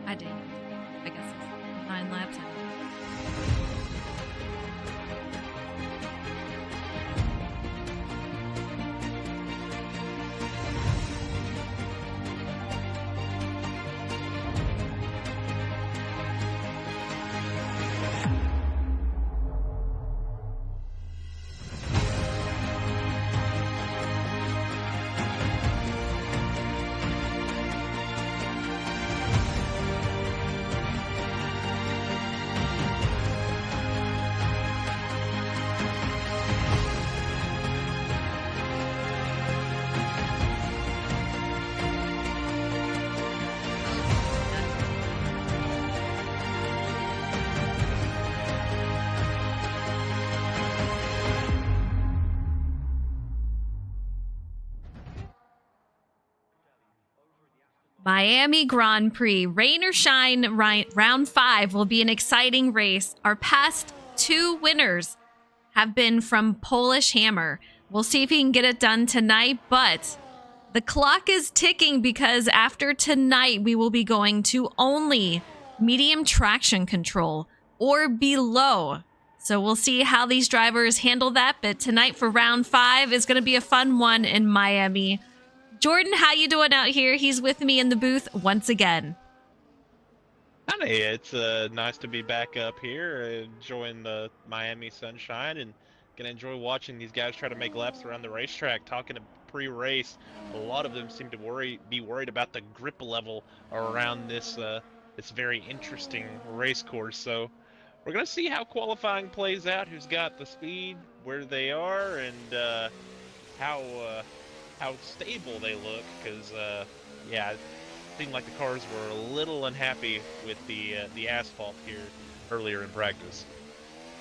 I did. I guess it's 9 laps. Miami Grand Prix, rain or shine, round 5 will be an exciting race. Our past 2 winners have been from Polish Hammer. We'll see if he can get it done tonight, but the clock is ticking because after tonight, we will be going to only medium traction control or below. So we'll see how these drivers handle that, but tonight for round 5 is going to be a fun one in Miami. Jordan, how you doing out here? He's with me in the booth once again. Hey, it's nice to be back up here, enjoying the Miami sunshine, and gonna enjoy watching these guys try to make laps around the racetrack. Talking to pre-race, a lot of them seem to be worried about the grip level around this very interesting race course. So we're gonna see how qualifying plays out. Who's got the speed, where they are, and how stable they look, because yeah, it seemed like the cars were a little unhappy with the asphalt here earlier in practice.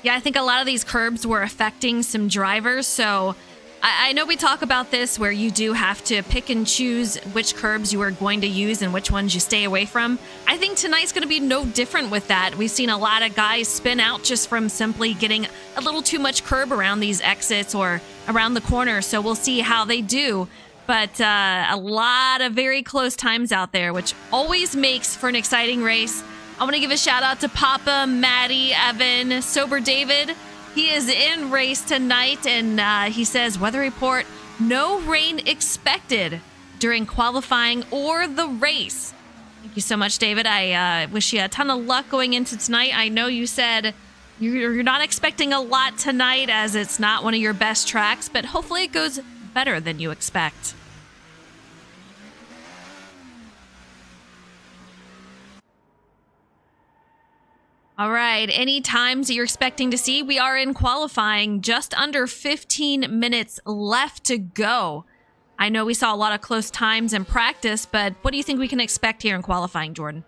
Yeah, I think a lot of these curbs were affecting some drivers, so I know we talk about this where you do have to pick and choose which curbs you are going to use and which ones you stay away from. I think tonight's going to be no different with that. We've seen a lot of guys spin out just from simply getting a little too much curb around these exits or around the corner, so we'll see how they do. But a lot of very close times out there, which always makes for an exciting race. I want to give a shout out to Papa, Maddie, Evan, Sober David. He is in race tonight, and he says, weather report, no rain expected during qualifying or the race. Thank you so much, David. I wish you a ton of luck going into tonight. I know you said you're not expecting a lot tonight as it's not one of your best tracks, but hopefully it goes better than you expect. All right, any times that you're expecting to see? We are in qualifying, just under 15 minutes left to go. I know we saw a lot of close times in practice, but what do you think we can expect here in qualifying, Jordan?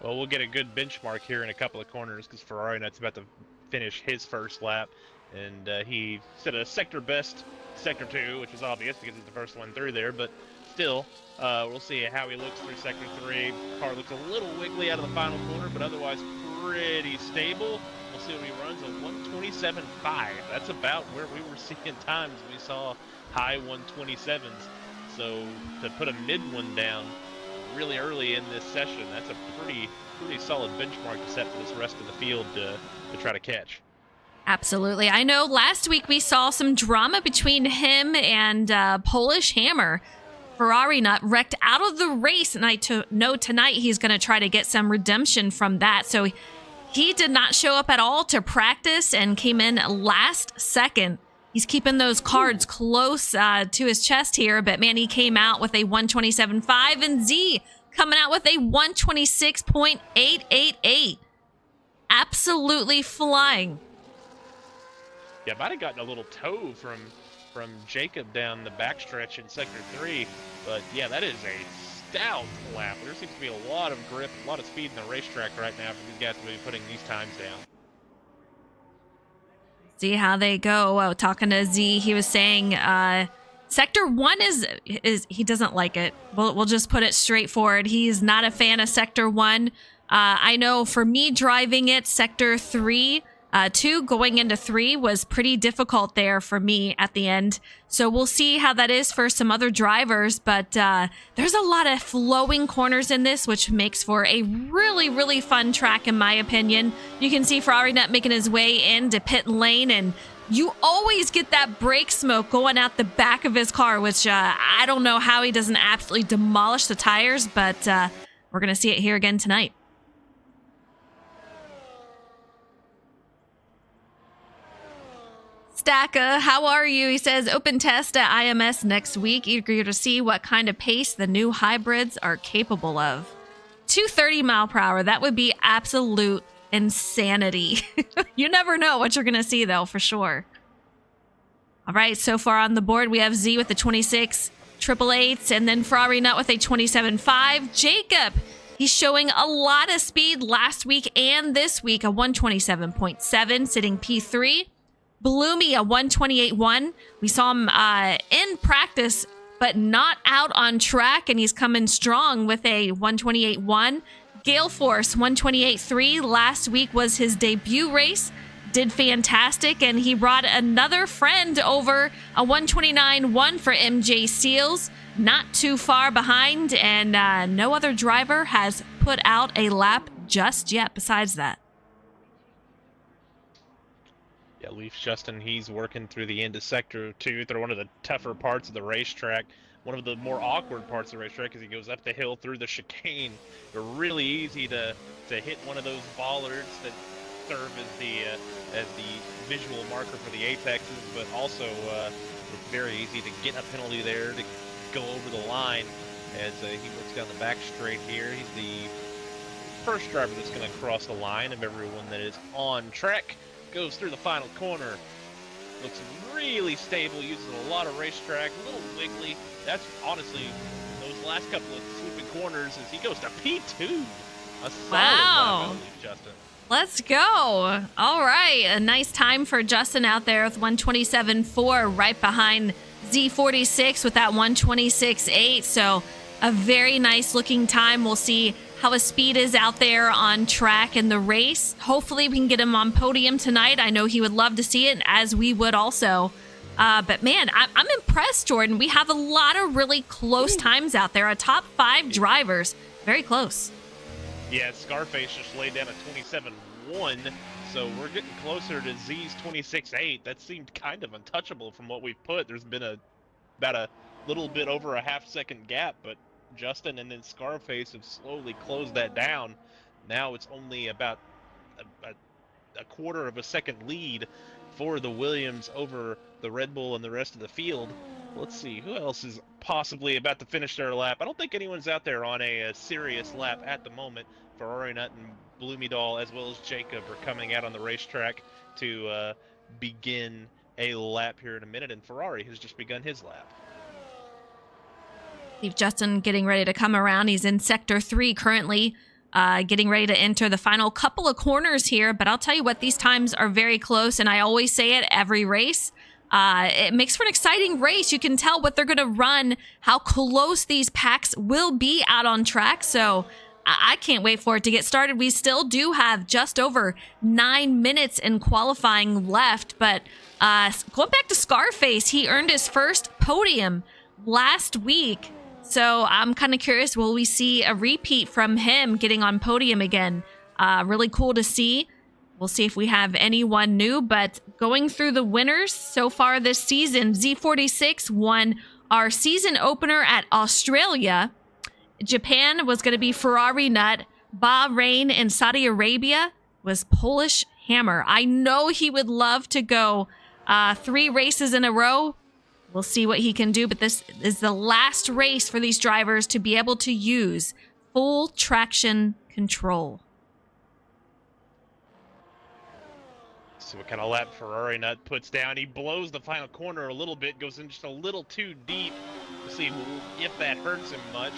Well, we'll get a good benchmark here in a couple of corners because Ferrari Nut's about to finish his first lap, and he set a sector best Sector 2, which is obvious because he's the first one through there, but still, we'll see how he looks through Sector 3. Car looks a little wiggly out of the final corner, but otherwise pretty stable. We'll see what he runs, a 127.5. That's about where we were seeing times. We saw high 127s. So to put a mid one down really early in this session, that's a pretty solid benchmark to set for this rest of the field to try to catch. Absolutely. I know last week we saw some drama between him and Polish Hammer. Ferrari Nut wrecked out of the race, and I know tonight he's going to try to get some redemption from that. So he did not show up at all to practice and came in last second. He's keeping those cards close to his chest here, but man, he came out with a 127.5, and Z coming out with a 126.888. Absolutely flying. Yeah, might have gotten a little toe from Jacob down the backstretch in Sector 3, but yeah, that is a stout lap. There seems to be a lot of grip, a lot of speed in the racetrack right now for these guys to be putting these times down. See how they go. Oh, talking to Z, he was saying Sector 1 is he doesn't like it. We'll just put it straightforward. He's not a fan of Sector 1. I know for me driving it, Sector 3 2 going into 3 was pretty difficult there for me at the end. So we'll see how that is for some other drivers. But there's a lot of flowing corners in this, which makes for a really, really fun track, in my opinion. You can see Ferrari Nut making his way into pit lane, and you always get that brake smoke going out the back of his car, which I don't know how he doesn't absolutely demolish the tires, but we're going to see it here again tonight. Stacka, how are you? He says, open test at IMS next week. Eager to see what kind of pace the new hybrids are capable of. 230 mile per hour. That would be absolute insanity. You never know what you're going to see, though, for sure. All right, so far on the board, we have Z with the 26 888s, and then Ferrari Nut with a 27.5. Jacob, he's showing a lot of speed last week and this week, a 127.7, sitting P3. Bloomy, a 128.1. We saw him in practice, but not out on track, and he's coming strong with a 128.1. Gale Force, 128.3. Last week was his debut race. Did fantastic, and he brought another friend over, a 129.1 for MJ Seals. Not too far behind, and no other driver has put out a lap just yet besides that. Yeah, Leafs Justin, he's working through the end of Sector 2. They're one of the tougher parts of the racetrack. One of the more awkward parts of the racetrack as he goes up the hill through the chicane. They're really easy to hit one of those bollards that serve as the visual marker for the apexes, but also it's very easy to get a penalty there to go over the line as he works down the back straight here. He's the first driver that's going to cross the line of everyone that is on track. Goes through the final corner. Looks really stable, uses a lot of racetrack, a little wiggly. That's honestly, those last couple of swooping corners as he goes to P2. A solid lap, Justin. Let's go. All right. A nice time for Justin out there with 127.4 right behind Z46 with that 126.8. So a very nice looking time. We'll see how his speed is out there on track in the race. Hopefully we can get him on podium tonight. I know he would love to see it, as we would also. But man, I'm impressed, Jordan. We have a lot of really close times out there. A top 5 drivers. Very close. Yeah, Scarface just laid down a 27.1, so we're getting closer to Z's 26.8. That seemed kind of untouchable from what we've put. There's been about a little bit over a half-second gap, but Justin and then Scarface have slowly closed that down. Now it's only about a quarter of a second lead for the Williams over the Red Bull and the rest of the field. Let's see, who else is possibly about to finish their lap? I don't think anyone's out there on a serious lap at the moment. Ferrari Nut and Bloomy Doll, as well as Jacob, are coming out on the racetrack to begin a lap here in a minute, and Ferrari has just begun his lap. Leave Justin getting ready to come around. He's in Sector 3 currently, getting ready to enter the final couple of corners here. But I'll tell you what, these times are very close, and I always say it every race. It makes for an exciting race. You can tell what they're going to run, how close these packs will be out on track. So I can't wait for it to get started. We still do have just over 9 minutes in qualifying left. But going back to Scarface, he earned his first podium last week. So I'm kind of curious, will we see a repeat from him getting on podium again? Really cool to see. We'll see if we have anyone new, but going through the winners so far this season, Z46 won our season opener at Australia. Japan was going to be Ferrari Nut. Bahrain and Saudi Arabia was Polish Hammer. I know he would love to go 3 races in a row. We'll see what he can do, but this is the last race for these drivers to be able to use full traction control. See what kind of lap Ferrari Nut puts down. He blows the final corner a little bit, goes in just a little too deep. We'll see if that hurts him much.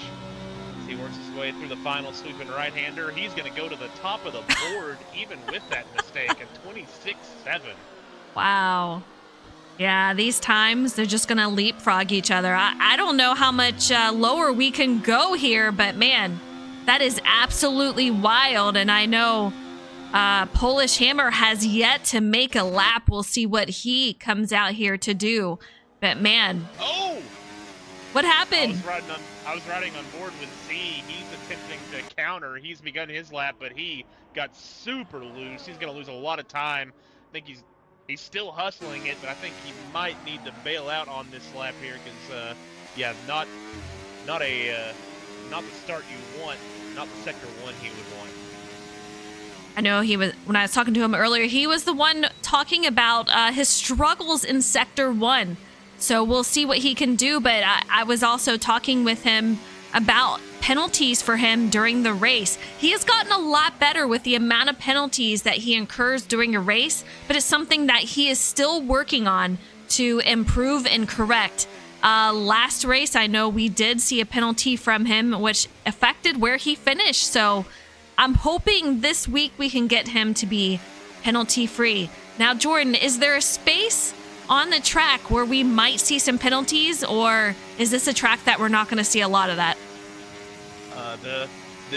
As he works his way through the final sweeping right-hander, he's going to go to the top of the board even with that mistake at 26.7. Wow. Yeah, these times, they're just going to leapfrog each other. I don't know how much lower we can go here, but man, that is absolutely wild. And I know Polish Hammer has yet to make a lap. We'll see what he comes out here to do. But man, what happened? I was riding on board with Z. He's attempting to counter. He's begun his lap, but he got super loose. He's going to lose a lot of time. I think he's still hustling it, but I think he might need to bail out on this lap here because, yeah, not the start you want, not the sector 1 he would want. I know when I was talking to him earlier, he was the one talking about his struggles in Sector 1. So we'll see what he can do. But I was also talking with him about penalties for him during the race. He has gotten a lot better with the amount of penalties that he incurs during a race, but it's something that he is still working on to improve and correct. Last race, I know we did see a penalty from him, which affected where he finished. So I'm hoping this week we can get him to be penalty free. Now, Jordan, is there a space on the track where we might see some penalties, or is this a track that we're not going to see a lot of that? The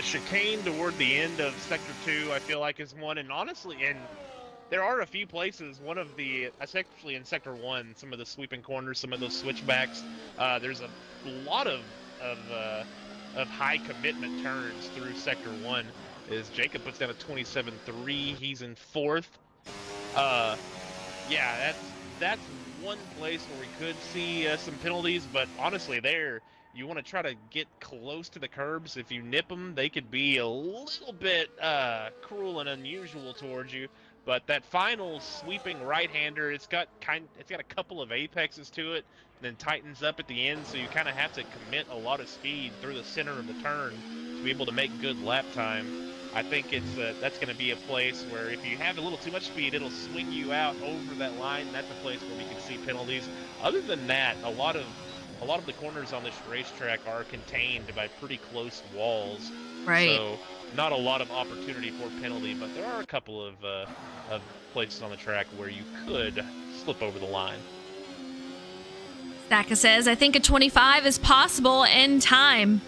chicane toward the end of Sector 2, I feel like, is one, and honestly, there are a few places. One of the, especially in Sector 1, some of the sweeping corners, some of those switchbacks, there's a lot of high commitment turns through Sector 1. As Jacob puts down a 27.3, he's in 4th. Yeah, that's one place where we could see some penalties, but honestly, you want to try to get close to the curbs. If you nip them, they could be a little bit cruel and unusual towards you. But that final sweeping right-hander, it's got a couple of apexes to it, and then tightens up at the end, so you kind of have to commit a lot of speed through the center of the turn to be able to make good lap time. I think that's going to be a place where if you have a little too much speed, it'll swing you out over that line. That's a place where we can see penalties. Other than that, a lot of the corners on this racetrack are contained by pretty close walls. Right. So not a lot of opportunity for penalty, but there are a couple of places on the track where you could slip over the line. Staka says, I think a 25 is possible in time.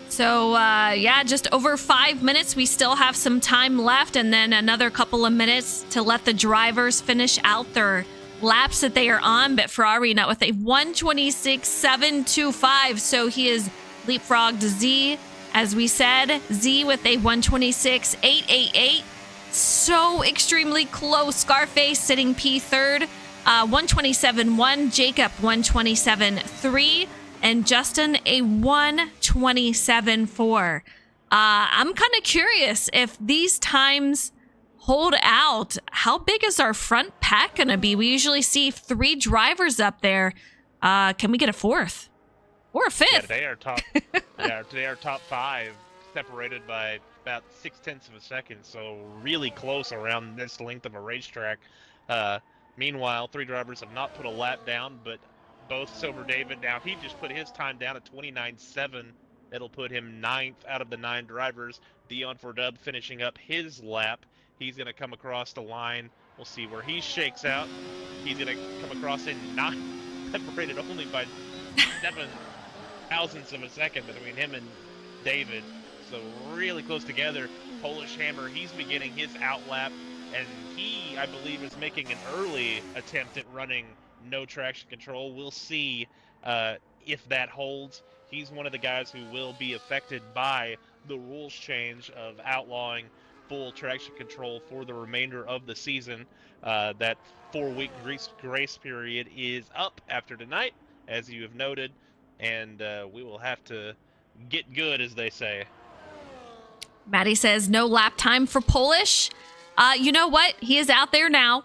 So, yeah, just over 5 minutes. We still have some time left, and then another couple of minutes to let the drivers finish out their laps that they are on. But Ferrari not with a 126.725. So he is leapfrogged Z, as we said. Z with a 126.888. So extremely close. Scarface sitting P3rd. 127.1. Jacob 127.3. And Justin a 127.4. I'm kind of curious if these times hold out. How big is our front pack going to be? We usually see 3 drivers up there. Can we get a 4th? Or a 5th? Yeah, they are top. They are top 5, separated by about 0.6 of a second. So really close around this length of a racetrack. Meanwhile, 3 drivers have not put a lap down, but both Sober David. Now, he just put his time down at 29.7. That'll put him 9th out of the 9 drivers. Dion Fordub finishing up his lap. He's going to come across the line. We'll see where he shakes out. He's going to come across in 9th, separated only by 7 thousandths of a second between him and David. So really close together. Polish Hammer, he's beginning his outlap, and he, I believe, is making an early attempt at running no traction control. We'll see if that holds. He's one of the guys who will be affected by the rules change of outlawing full traction control for the remainder of the season. That 4-week grace period is up after tonight, as you have noted, and we will have to get good, as they say. Maddie says no lap time for Polish. You know what? He is out there now.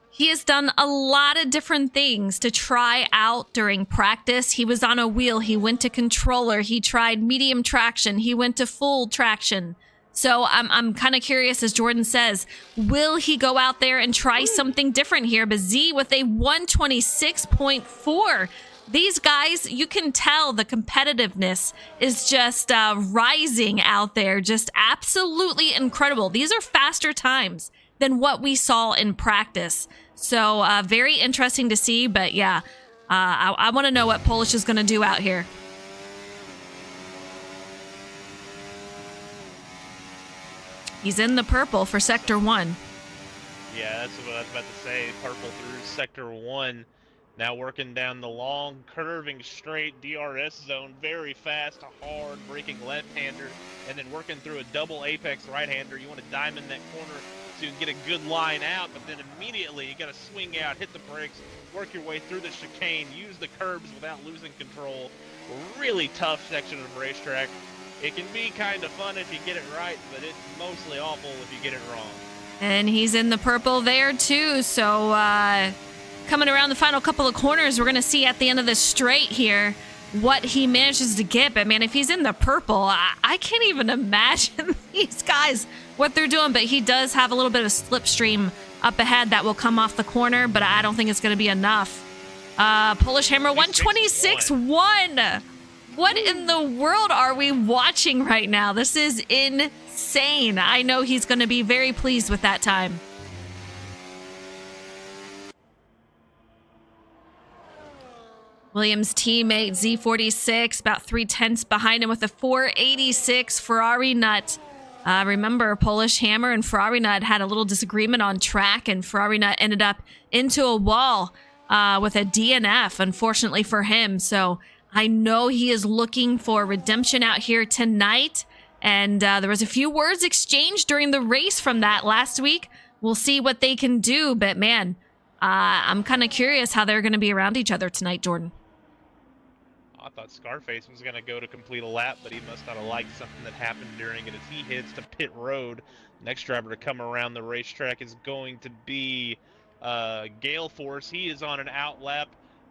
He has done a lot of different things to try out during practice. He was on a wheel. He went to controller. He tried medium traction. He went to full traction. So I'm kind of curious, as Jordan says, will he go out there and try something different here? But Z with a 126.4. These guys, you can tell the competitiveness is just rising out there. Just absolutely incredible. These are faster times than what we saw in practice. So very interesting to see. But yeah, I want to know what Polish is going to do out here. He's in the purple for Sector 1. Yeah, that's what I was about to say. Purple through Sector 1. Now working down the long, curving straight DRS zone, very fast, hard, braking left-hander, and then working through a double apex right-hander. You want to diamond that corner so you can get a good line out, but then immediately you got to swing out, hit the brakes, work your way through the chicane, use the curbs without losing control. Really tough section of the racetrack. It can be kind of fun if you get it right, but it's mostly awful if you get it wrong. And he's in the purple there too, so coming around the final couple of corners, we're going to see at the end of the straight here what he manages to get. But man, if he's in the purple, I can't even imagine these guys, what they're doing. But he does have a little bit of slipstream up ahead that will come off the corner, but I don't think it's going to be enough. Polish Hammer 126.1. What in the world are we watching right now? This is insane. I know he's going to be very pleased with that time. Williams' teammate Z46 about 3/10 behind him with a 486 Ferrari Nut. Remember, Polish Hammer and Ferrari Nut had a little disagreement on track, and Ferrari Nut ended up into a wall with a DNF, unfortunately for him. So I know he is looking for redemption out here tonight, and there was a few words exchanged during the race from that last week. We'll see what they can do, but man, I'm kind of curious how they're going to be around each other tonight, Jordan. I thought Scarface was going to go to complete a lap, but he must not have liked something that happened during it as he heads to pit road. Next driver to come around the racetrack is going to be Gale Force. He is on an out lap.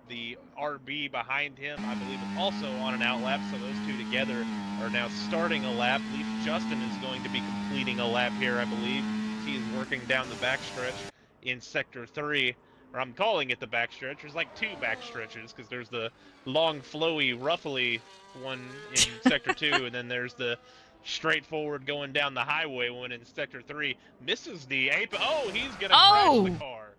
The RB behind him, I believe, is also on an out lap, so those two together are now starting a lap. Leaf Justin is going to be completing a lap here, I believe. He is working down the backstretch in Sector 3. Or I'm calling it the backstretch. There's like two backstretches because there's the long, flowy, ruffly one in Sector 2, and then there's the straightforward going down the highway one in Sector 3. Misses the ape. Oh, he's going to crash the car.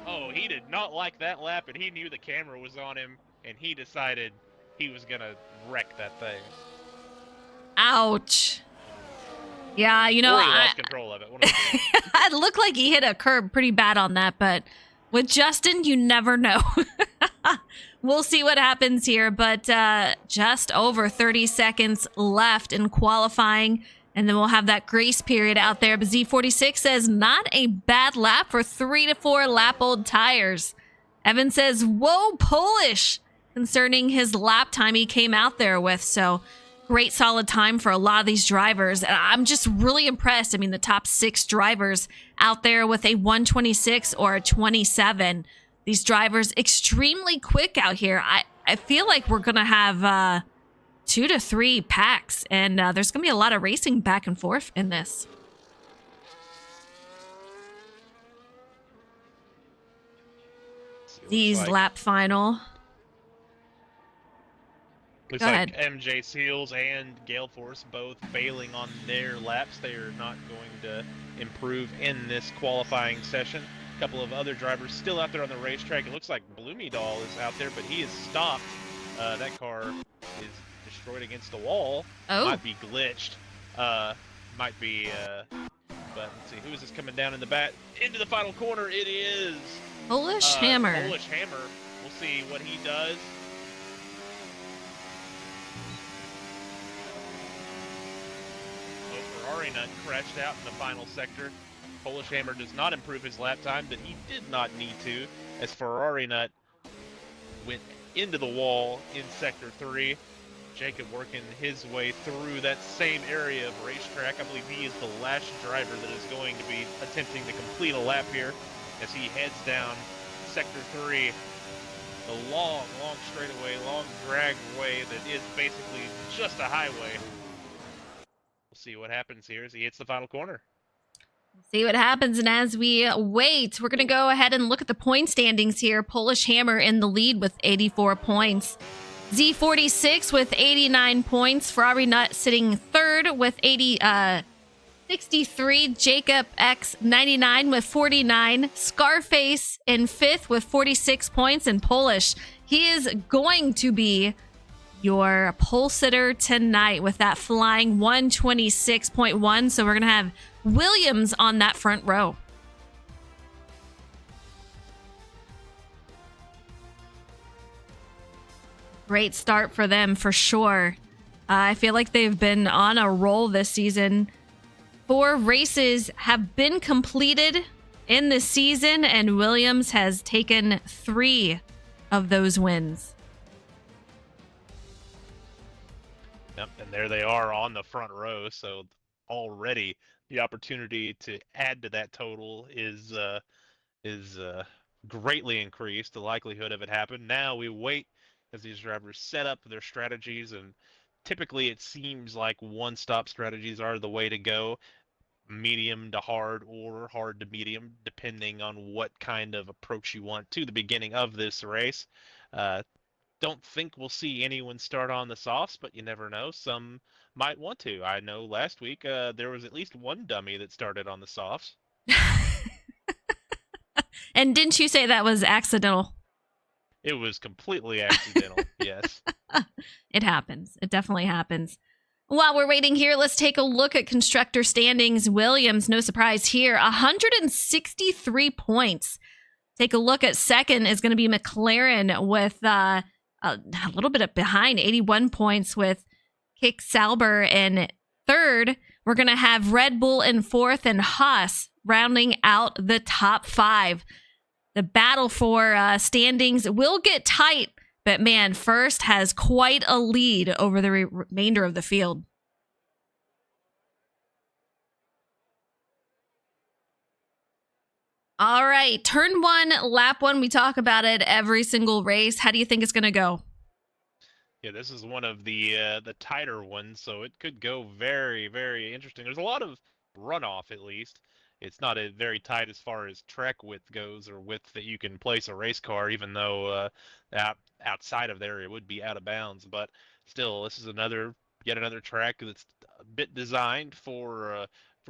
Oh, he did not like that lap, and he knew the camera was on him, and he decided he was going to wreck that thing. Ouch. Yeah, you know, or he lost control of it. It looked like he hit a curb pretty bad on that, but with Justin, you never know. We'll see what happens here, but just over 30 seconds left in qualifying, and then we'll have that grace period out there. But Z46 says, not a bad lap for 3 to 4 lap-old tires. Evan says, whoa, Polish, concerning his lap time he came out there with, so great solid time for a lot of these drivers. And I'm just really impressed. I mean, the top 6 drivers out there with a 126 or a 27. These drivers extremely quick out here. I feel like we're going to have 2 to 3 packs, and there's going to be a lot of racing back and forth in this. These lap final. Looks like MJ Seals and Gale Force both failing on their laps. They are not going to improve in this qualifying session. A couple of other drivers still out there on the racetrack. It looks like Bloomy Doll is out there, but he is stopped. That car is destroyed against the wall. Oh. Might be glitched. Might be, but let's see. Who is this coming down in the back? Into the final corner. It is Polish Hammer. Polish Hammer. We'll see what he does. Ferrari Nut crashed out in the final sector. Polish Hammer does not improve his lap time, but he did not need to, as Ferrari Nut went into the wall in Sector 3. Jacob working his way through that same area of racetrack. I believe he is the last driver that is going to be attempting to complete a lap here as he heads down Sector 3. The long, long straightaway, long drag way that is basically just a highway. See what happens here as he hits the final corner. See what happens, and as we wait, we're going to go ahead and look at the point standings here. Polish Hammer in the lead with 84 points. Z46 with 89 points. Ferrari Nut sitting third with 63. Jacob X 99 with 49. Scarface in fifth with 46 points. And Polish, he is going to be your pole sitter tonight with that flying 126.1. So we're going to have Williams on that front row. Great start for them for sure. I feel like they've been on a roll this season. 4 races have been completed in the season, and Williams has taken 3 of those wins. Yep, and there they are on the front row. So already the opportunity to add to that total is greatly increased. The likelihood of it happening. Now we wait as these drivers set up their strategies, and typically it seems like one-stop strategies are the way to go. Medium to hard or hard to medium, depending on what kind of approach you want to the beginning of this race. Don't think we'll see anyone start on the softs, but you never know. Some might want to. I know last week there was at least one dummy that started on the softs. And didn't you say that was accidental? It was completely accidental, yes. It happens. It definitely happens. While we're waiting here, let's take a look at constructor standings. Williams, no surprise here, 163 points. Take a look at second is going to be McLaren with a little bit behind, 81 points with Kick Sauber in third. We're going to have Red Bull in fourth and Haas rounding out the top 5. The battle for standings will get tight, but man, first has quite a lead over the remainder of the field. All right, turn 1, lap 1. We talk about it every single race. How do you think it's going to go? Yeah, this is one of the tighter ones, so it could go very, very interesting. There's a lot of runoff, at least. It's not very tight as far as track width goes, or width that you can place a race car, even though outside of there it would be out of bounds. But still, this is yet another track that's a bit designed for a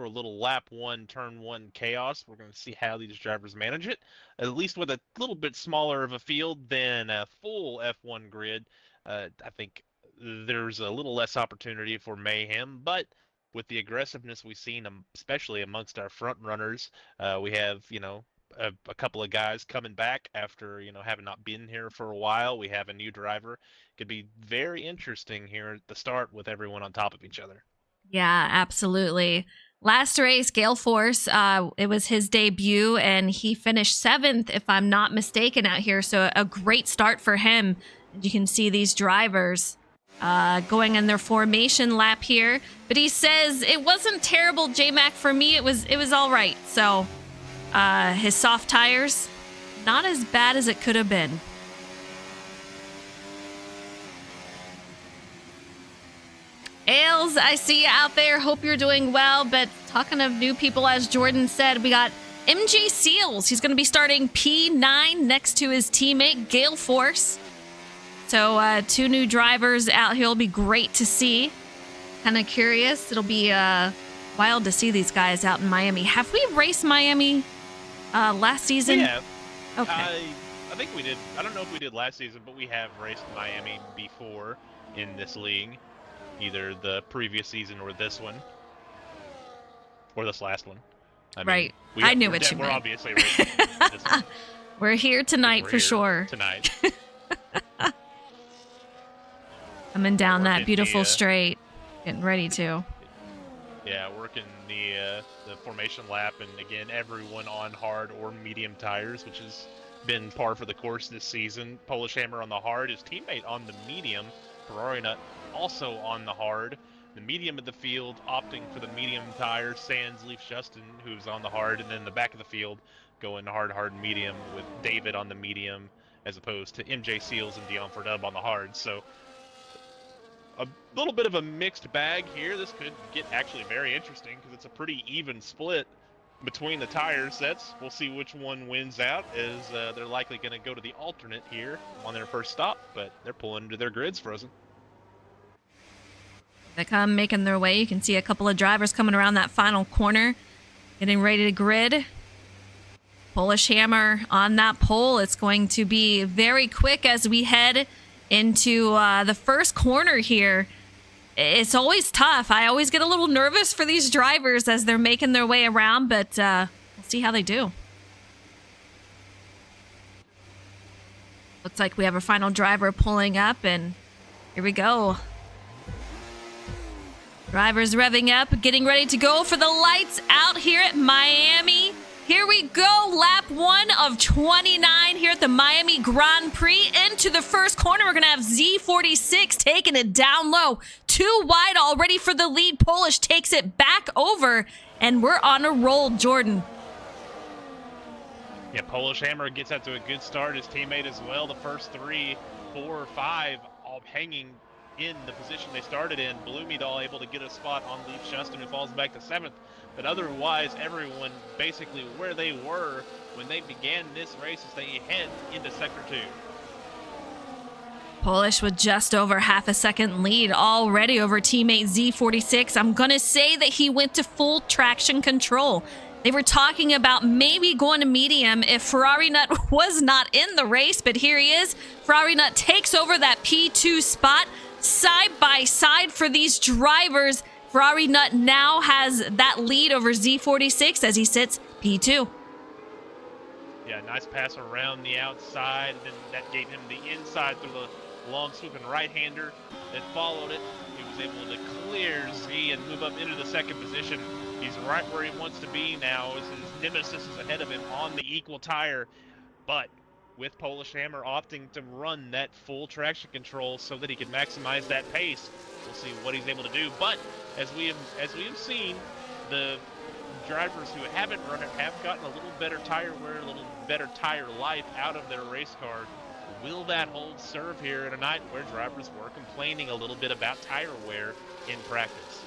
little lap 1, turn 1 chaos. We're going to see how these drivers manage it, at least with a little bit smaller of a field than a full F1 grid. I think there's a little less opportunity for mayhem, but with the aggressiveness we've seen, especially amongst our front runners, we have, a couple of guys coming back after, having not been here for a while. We have a new driver. It could be very interesting here at the start with everyone on top of each other. Yeah, absolutely. Last race, Gale Force, it was his debut, and he finished 7th, if I'm not mistaken, out here. So a great start for him. You can see these drivers going in their formation lap here, but he says it wasn't terrible, J-Mac. For me, it was all right. So his soft tires, not as bad as it could have been. Ailes, I see you out there. Hope you're doing well. But talking of new people, as Jordan said, we got MJ Seals. He's going to be starting P9 next to his teammate Gale Force. So 2 new drivers out here will be great to see. Kind of curious. It'll be wild to see these guys out in Miami. Have we raced Miami last season? Yeah. Okay. I think we did. I don't know if we did last season, but we have raced Miami before in this league. Either the previous season or this one. Or this last one. Right. I knew what you meant. We're obviously racing this one. We're here tonight for sure. Tonight. Coming down that beautiful straight, getting ready to. Yeah, working the formation lap, and again, everyone on hard or medium tires, which has been par for the course this season. Polish Hammer on the hard, his teammate on the medium, Ferrari Nut also on the hard. The medium of the field opting for the medium tire, sans Leaf Justin, who's on the hard, and then the back of the field going hard, medium with David on the medium, as opposed to MJ Seals and Dion Fordub on the hard. So a little bit of a mixed bag here. This could get actually very interesting because it's a pretty even split between the tire sets. We'll see which one wins out, as they're likely going to go to the alternate here on their first stop, but they're pulling into their grids frozen. They come making their way. You can see a couple of drivers coming around that final corner, getting ready to grid. Polish Hammer on that pole. It's going to be very quick as we head into the first corner here. It's always tough. I always get a little nervous for these drivers as they're making their way around, but we'll see how they do. Looks like we have a final driver pulling up, and here we go. Drivers revving up, getting ready to go for the lights out here at Miami. Here we go, lap 1 of 29 here at the Miami Grand Prix. Into the first corner, we're going to have Z46 taking it down low. Too wide already for the lead. Polish takes it back over, and we're on a roll, Jordan. Yeah, Polish Hammer gets out to a good start. His teammate as well. The first 3, 4, 5 all hanging in the position they started in. Bloomedal able to get a spot on Leaf Shuston, who falls back to 7th. But otherwise, everyone basically where they were when they began this race as they head into Sector 2. Polish with just over half a second lead already over teammate Z46. I'm going to say that he went to full traction control. They were talking about maybe going to medium if Ferrari Nut was not in the race, but here he is. Ferrari Nut takes over that P2 spot. Side by side for these drivers. Ferrari Nut now has that lead over Z46 as he sits P2. Yeah, nice pass around the outside, and then that gave him the inside through the long swooping right-hander that followed it. He was able to clear Z and move up into the second position. He's right where he wants to be now as his nemesis is ahead of him on the equal tire. But with Polish Hammer opting to run that full traction control so that he can maximize that pace, we'll see what he's able to do. But as we have seen, the drivers who have gotten a little better tire wear, a little better tire life out of their race car. Will that hold serve here in a night where drivers were complaining a little bit about tire wear in practice?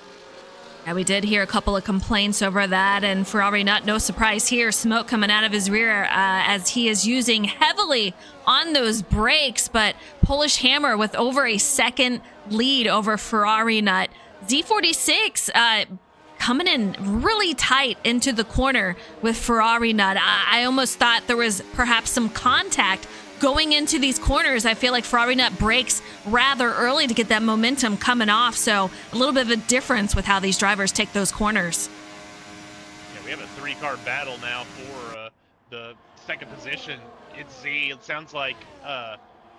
Yeah, we did hear a couple of complaints over that, and Ferrari Nut, no surprise here, smoke coming out of his rear as he is using heavily on those brakes, but Polish Hammer with over a second lead over Ferrari Nut. Z46 coming in really tight into the corner with Ferrari Nut. I almost thought there was perhaps some contact going into these corners. I feel like Ferrari Nut brakes rather early to get that momentum coming off, so a little bit of a difference with how these drivers take those corners. Yeah, we have a 3-car battle now for the second position. It's Z. It sounds like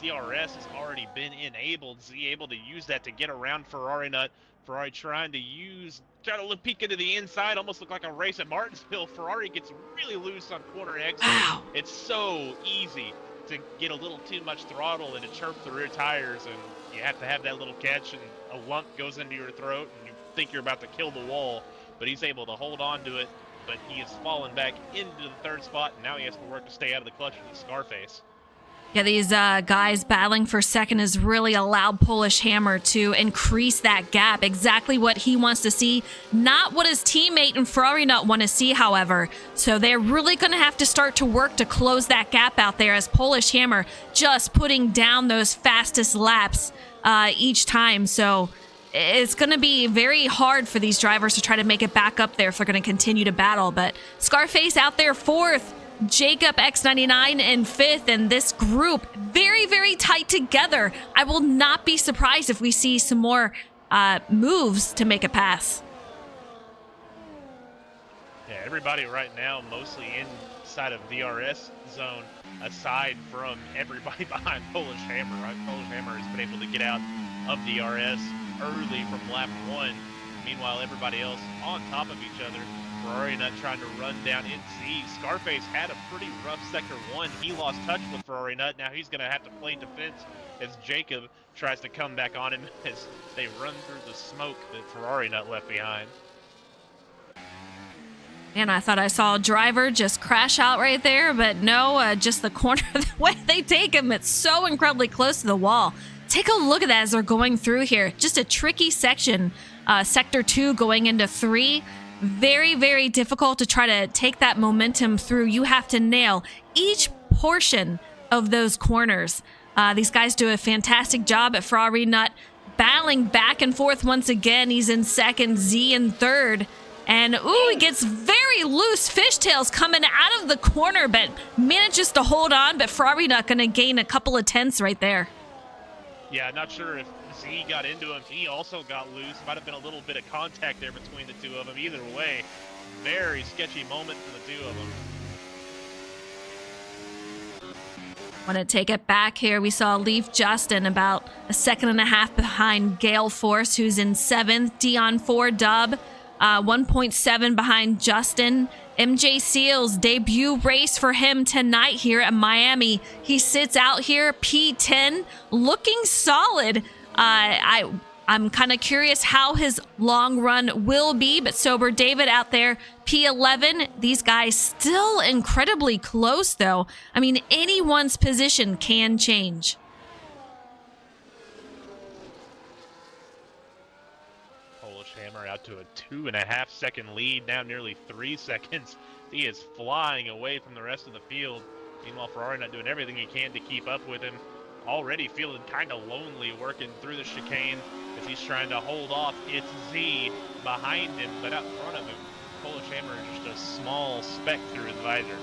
DRS has already been enabled. Z able to use that to get around Ferrari Nut. Ferrari trying to peek into the inside, almost look like a race at Martinsville. Ferrari gets really loose on corner exit. Wow. It's so easy to get a little too much throttle and to chirp the rear tires, and you have to have that little catch, and a lump goes into your throat, and you think you're about to kill the wall, but he's able to hold on to it, but he has fallen back into the third spot, and now he has to work to stay out of the clutch with the Scarface. Yeah, these guys battling for second has really allowed Polish Hammer to increase that gap. Exactly what he wants to see, not what his teammate and Ferrari Nut want to see, however. So they're really going to have to start to work to close that gap out there as Polish Hammer just putting down those fastest laps each time. So it's going to be very hard for these drivers to try to make it back up there if they're going to continue to battle. But Scarface out there fourth. Jacob X99 in fifth, and this group very, very tight together. I will not be surprised if we see some more moves to make a pass. Yeah, everybody right now mostly inside of DRS zone, aside from everybody behind Polish Hammer. Right? Polish Hammer has been able to get out of DRS early from lap 1. Meanwhile, everybody else on top of each other. Ferrari Nut trying to run down in Z. Scarface had a pretty rough sector 1. He lost touch with Ferrari Nut. Now he's going to have to play defense as Jacob tries to come back on him as they run through the smoke that Ferrari Nut left behind. And I thought I saw a driver just crash out right there, but no, just the corner, the way they take him, it's so incredibly close to the wall. Take a look at that as they're going through here. Just a tricky section. Sector 2 going into 3. Very, very difficult to try to take that momentum through. You have to nail each portion of those corners. These guys do a fantastic job at Ferrari Nut, battling back and forth once again. He's in second, Z in third. And, ooh, he gets very loose fishtails coming out of the corner, but manages to hold on. But Ferrari Nut going to gain a couple of tenths right there. Yeah, not sure if Z got into him. He also got loose. Might have been a little bit of contact there between the two of them. Either way, very sketchy moment for the two of them. Want to take it back here. We saw Leaf Justin about a second and a half behind Gale Force, who's in 7th. Dion 4 Dub, 1.7 behind Justin. MJ Seals, debut race for him tonight here at Miami. He sits out here, P10, looking solid. I'm kind of curious how his long run will be, but Sober David out there, P11. These guys still incredibly close, though. I mean, anyone's position can change. Polish Hammer out to a 2.5 second lead, now nearly 3 seconds. He is flying away from the rest of the field. Meanwhile, Ferrari not doing everything he can to keep up with him. Already feeling kind of lonely working through the chicane as he's trying to hold off. It's Z behind him, but out front of him, Polish Hammer is just a small speck through his visor.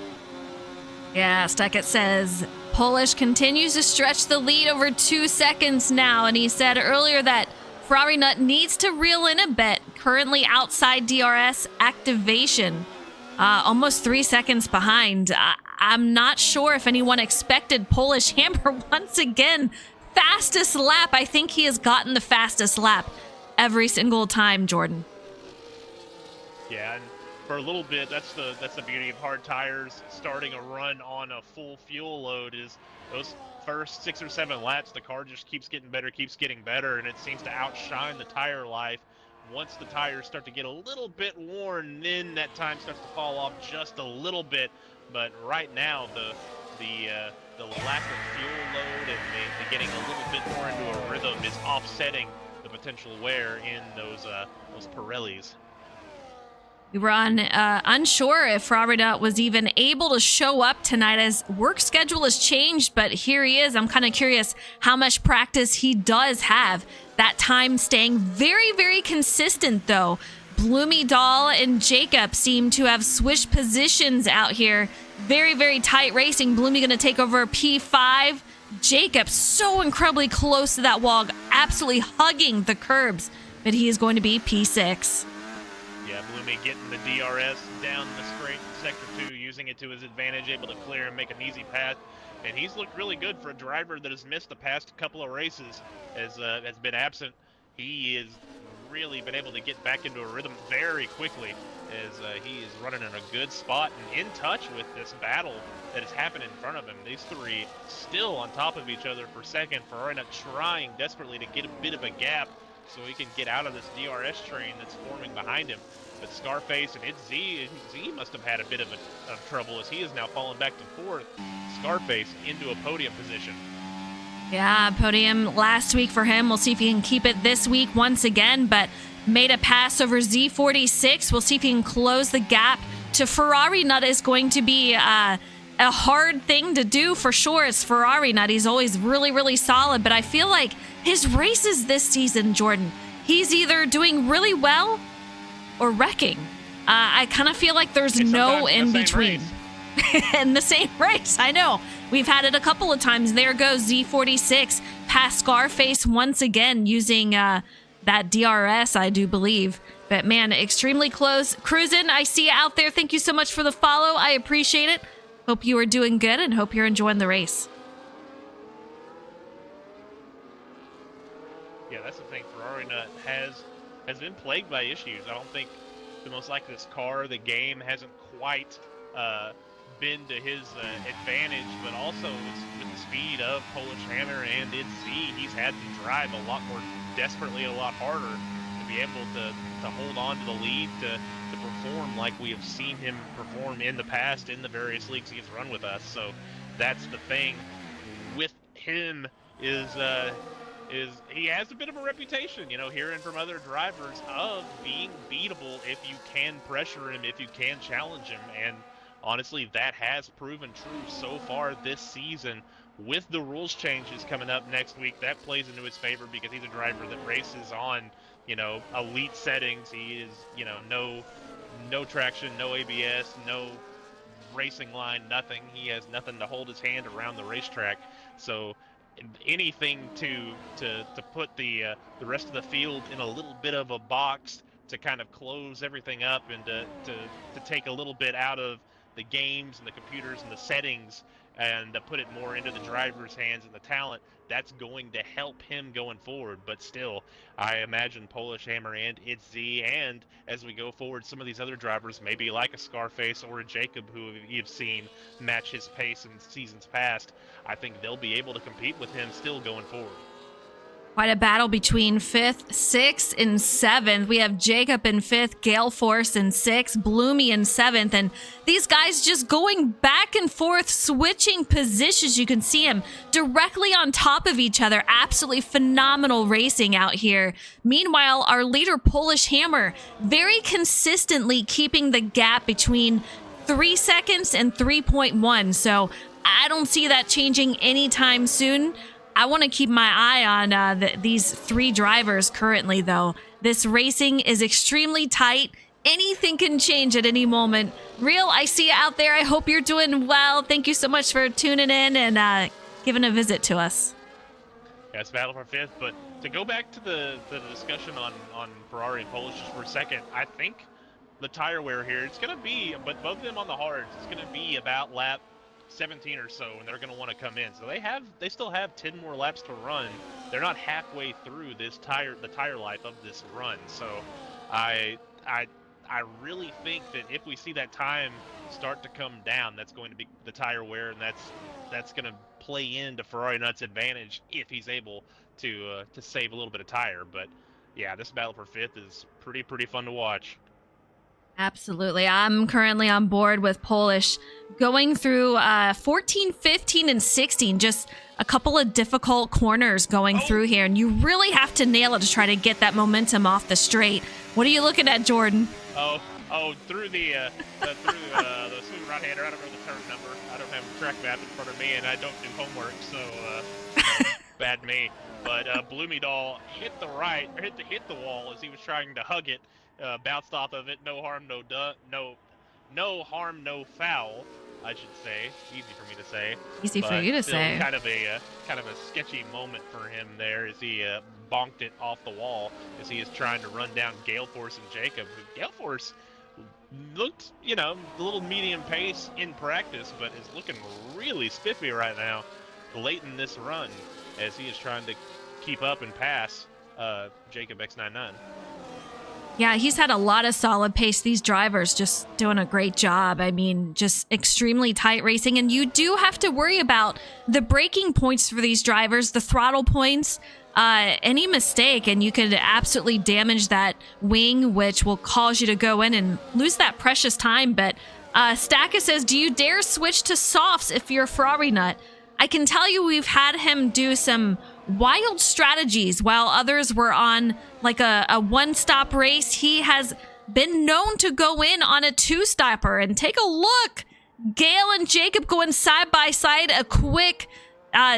Yeah, Stuckett says Polish continues to stretch the lead over 2 seconds now, and he said earlier that Ferrari Nut needs to reel in a bit. Currently outside DRS activation, almost 3 seconds behind. I'm not sure if anyone expected Polish Hammer once again. Fastest lap. I think he has gotten the fastest lap every single time, Jordan. Yeah, and for a little bit, that's the beauty of hard tires. Starting a run on a full fuel load is those first 6 or 7 laps, the car just keeps getting better, and it seems to outshine the tire life. Once the tires start to get a little bit worn, then that time starts to fall off just a little bit. But right now, the lack of fuel load and the getting a little bit more into a rhythm is offsetting the potential wear in those Pirellis. We were unsure if Ferrari Nut was even able to show up tonight as work schedule has changed, but here he is. I'm kind of curious how much practice he does have. That time staying very, very consistent, though. Bloomy Doll and Jacob seem to have switched positions out here. Very, very tight racing. Bloomy going to take over P5. Jacob so incredibly close to that wall, absolutely hugging the curbs, but he is going to be P6. Yeah, Bloomy getting the DRS down the straight in Sector 2, using it to his advantage, able to clear and make an easy path. And he's looked really good for a driver that has missed the past couple of races, has been absent. He has really been able to get back into a rhythm very quickly as he is running in a good spot and in touch with this battle that has happened in front of him. These three still on top of each other for second. Ferrari Nut trying desperately to get a bit of a gap so he can get out of this DRS train that's forming behind him. But Scarface and it's Z must have had a bit of trouble as he is now falling back to fourth. Scarface into a podium position. Yeah, podium last week for him. We'll see if he can keep it this week once again, but made a pass over Z46. We'll see if he can close the gap to Ferrari Nut. Is going to be a hard thing to do for sure. It's Ferrari Nut. He's always really, really solid, but I feel like his races this season, Jordan, he's either doing really well or wrecking. I kind of feel like there's no in between. In the same race, I know. We've had it a couple of times. There goes Z46 past Scarface once again using that DRS, I do believe. But man, extremely close. Cruisin', I see you out there. Thank you so much for the follow. I appreciate it. Hope you are doing good and hope you're enjoying the race. Yeah, that's the thing. Ferrari Nut has been plagued by issues. I don't think the most like this car, the game hasn't quite been to his advantage, but also with the speed of Polish Hammer and its Z, he's had to drive a lot more desperately and a lot harder to be able to hold on to the lead, to perform like we have seen him perform in the past in the various leagues he's run with us. So that's the thing with him is he has a bit of a reputation, hearing from other drivers of being beatable if you can pressure him, if you can challenge him. And honestly, that has proven true so far this season. With the rules changes coming up next week, that plays into his favor because he's a driver that races on, elite settings. He is, no traction, no ABS, no racing line, nothing. He has nothing to hold his hand around the racetrack. So anything to put the rest of the field in a little bit of a box to kind of close everything up and to take a little bit out of the games and the computers and the settings and to put it more into the driver's hands and the talent, that's going to help him going forward. But still, I imagine Polish Hammer and Itzy, and as we go forward, some of these other drivers, maybe like a Scarface or a Jacob, who you've seen match his pace in seasons past, I think they'll be able to compete with him still going forward. Quite a battle between 5th, 6th, and 7th. We have Jacob in 5th, Gale Force in 6th, Bloomy in 7th, and these guys just going back and forth, switching positions. You can see them directly on top of each other. Absolutely phenomenal racing out here. Meanwhile, our leader, Polish Hammer, very consistently keeping the gap between 3 seconds and 3.1. So I don't see that changing anytime soon. I want to keep my eye on these 3 drivers currently, though. This racing is extremely tight. Anything can change at any moment. Real, I see you out there. I hope you're doing well. Thank you so much for tuning in and giving a visit to us. Yeah, it's battle for 5th, but to go back to the discussion on Ferrari and Polish just for a second, I think the tire wear here, it's going to be, but both of them on the hards, it's going to be about lap 17 or so, and they're going to want to come in. So they still have 10 more laps to run. They're not halfway through the tire life of this run. So I really think that if we see that time start to come down, that's going to be the tire wear, and that's going to play into Ferrari Nut's advantage if he's able to save a little bit of tire. But yeah, this battle for 5th is pretty fun to watch. Absolutely. I'm currently on board with Polish, going through 14, 15, and 16. Just a couple of difficult corners going through here, and you really have to nail it to try to get that momentum off the straight. What are you looking at, Jordan? Through the smooth right-hander. I don't know the turn number. I don't have a track map in front of me, and I don't do homework, so bad me. But Bloomy Doll hit the wall as he was trying to hug it. Bounced off of it. No harm, no harm, no foul. I should say. Easy for me to say. Easy for you to say. Kind of a sketchy moment for him there as he bonked it off the wall as he is trying to run down Gale Force and Jacob. Gale Force looked, a little medium pace in practice, but is looking really spiffy right now, late in this run, as he is trying to keep up and pass Jacob X99. Yeah, he's had a lot of solid pace. These drivers just doing a great job. I mean, just extremely tight racing. And you do have to worry about the braking points for these drivers, the throttle points, any mistake, and you could absolutely damage that wing, which will cause you to go in and lose that precious time. But Stacka says, do you dare switch to softs if you're a Ferrari nut? I can tell you we've had him do some wild strategies while others were on like a one-stop race. He has been known to go in on a two-stopper, and take a look. Gale and Jacob going side by side, a quick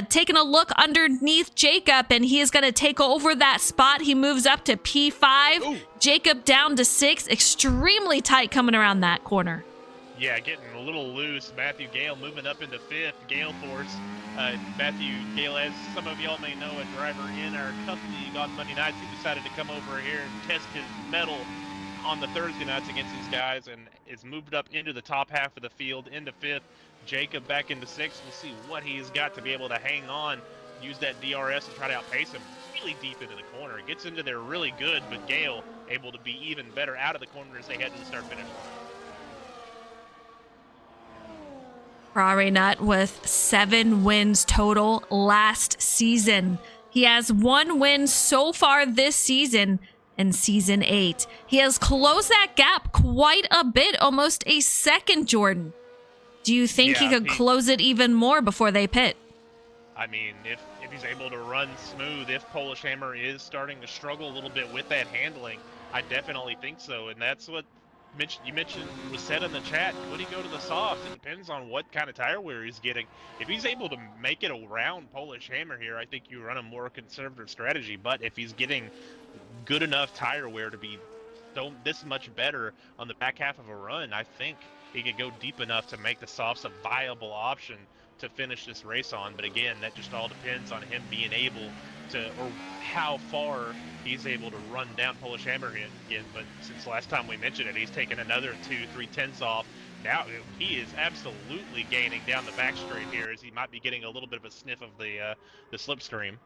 taking a look underneath Jacob, and he is going to take over that spot. He moves up to P5. Ooh. Jacob down to 6. Extremely tight coming around that corner. Yeah, getting a little loose. Matthew Gale moving up into 5th. Gale Force. Matthew Gale, as some of y'all may know, a driver in our Cup League on Monday nights. He decided to come over here and test his mettle on the Thursday nights against these guys, and is moved up into the top half of the field, into 5th. Jacob back into 6th. We'll see what he's got to be able to hang on, use that DRS and try to outpace him really deep into the corner. Gets into there really good, but Gale able to be even better out of the corner as they head to the start-finish line. Ferrari Nut with 7 wins total last season. He has 1 win so far this season in Season 8. He has closed that gap quite a bit, almost a second, Jordan. Do you think he could close it even more before they pit? I mean, if he's able to run smooth, if Polish Hammer is starting to struggle a little bit with that handling, I definitely think so. And that's what you mentioned was said in the chat. Would he go to the soft? It depends on what kind of tire wear he's getting. If he's able to make it around Polish Hammer here, I think you run a more conservative strategy. But if he's getting good enough tire wear to be this much better on the back half of a run, I think he could go deep enough to make the softs a viable option to finish this race on. But again, that just all depends on him being able to, or how far he's able to run down Polish Hammer again. But since last time we mentioned it, he's taken another 2-3 tenths off. Now he is absolutely gaining down the back straight here, as he might be getting a little bit of a sniff of the slipstream.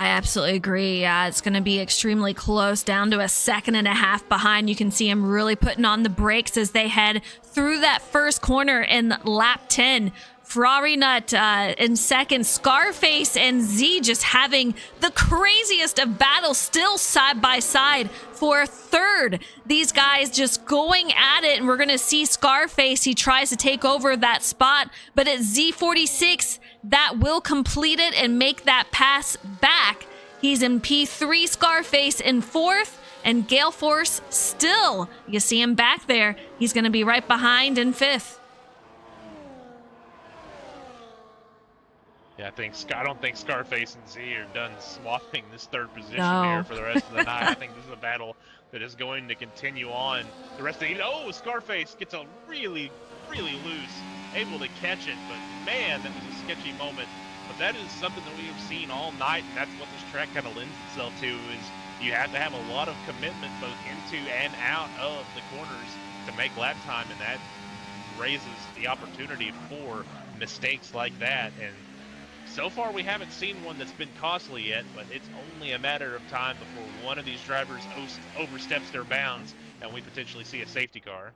I absolutely agree. It's going to be extremely close, down to a second and a half behind. You can see him really putting on the brakes as they head through that first corner in lap 10. Ferrari Nut in second, Scarface and Z just having the craziest of battles, still side by side for third. These guys just going at it, and we're going to see Scarface. He tries to take over that spot, but it's Z46 that will complete it and make that pass back. He's in P3, Scarface in fourth, and Gale Force still, you see him back there. He's going to be right behind in fifth. Yeah, I don't think Scarface and Z are done swapping this third position here for the rest of the night. I think this is a battle that is going to continue on the rest of the evening. Oh, Scarface gets a really, really loose, able to catch it, but man, that was a sketchy moment. But that is something that we have seen all night, and that's what this track kind of lends itself to, is you have to have a lot of commitment both into and out of the corners to make lap time, and that raises the opportunity for mistakes like that. And so far, we haven't seen one that's been costly yet, but it's only a matter of time before one of these drivers oversteps their bounds and we potentially see a safety car.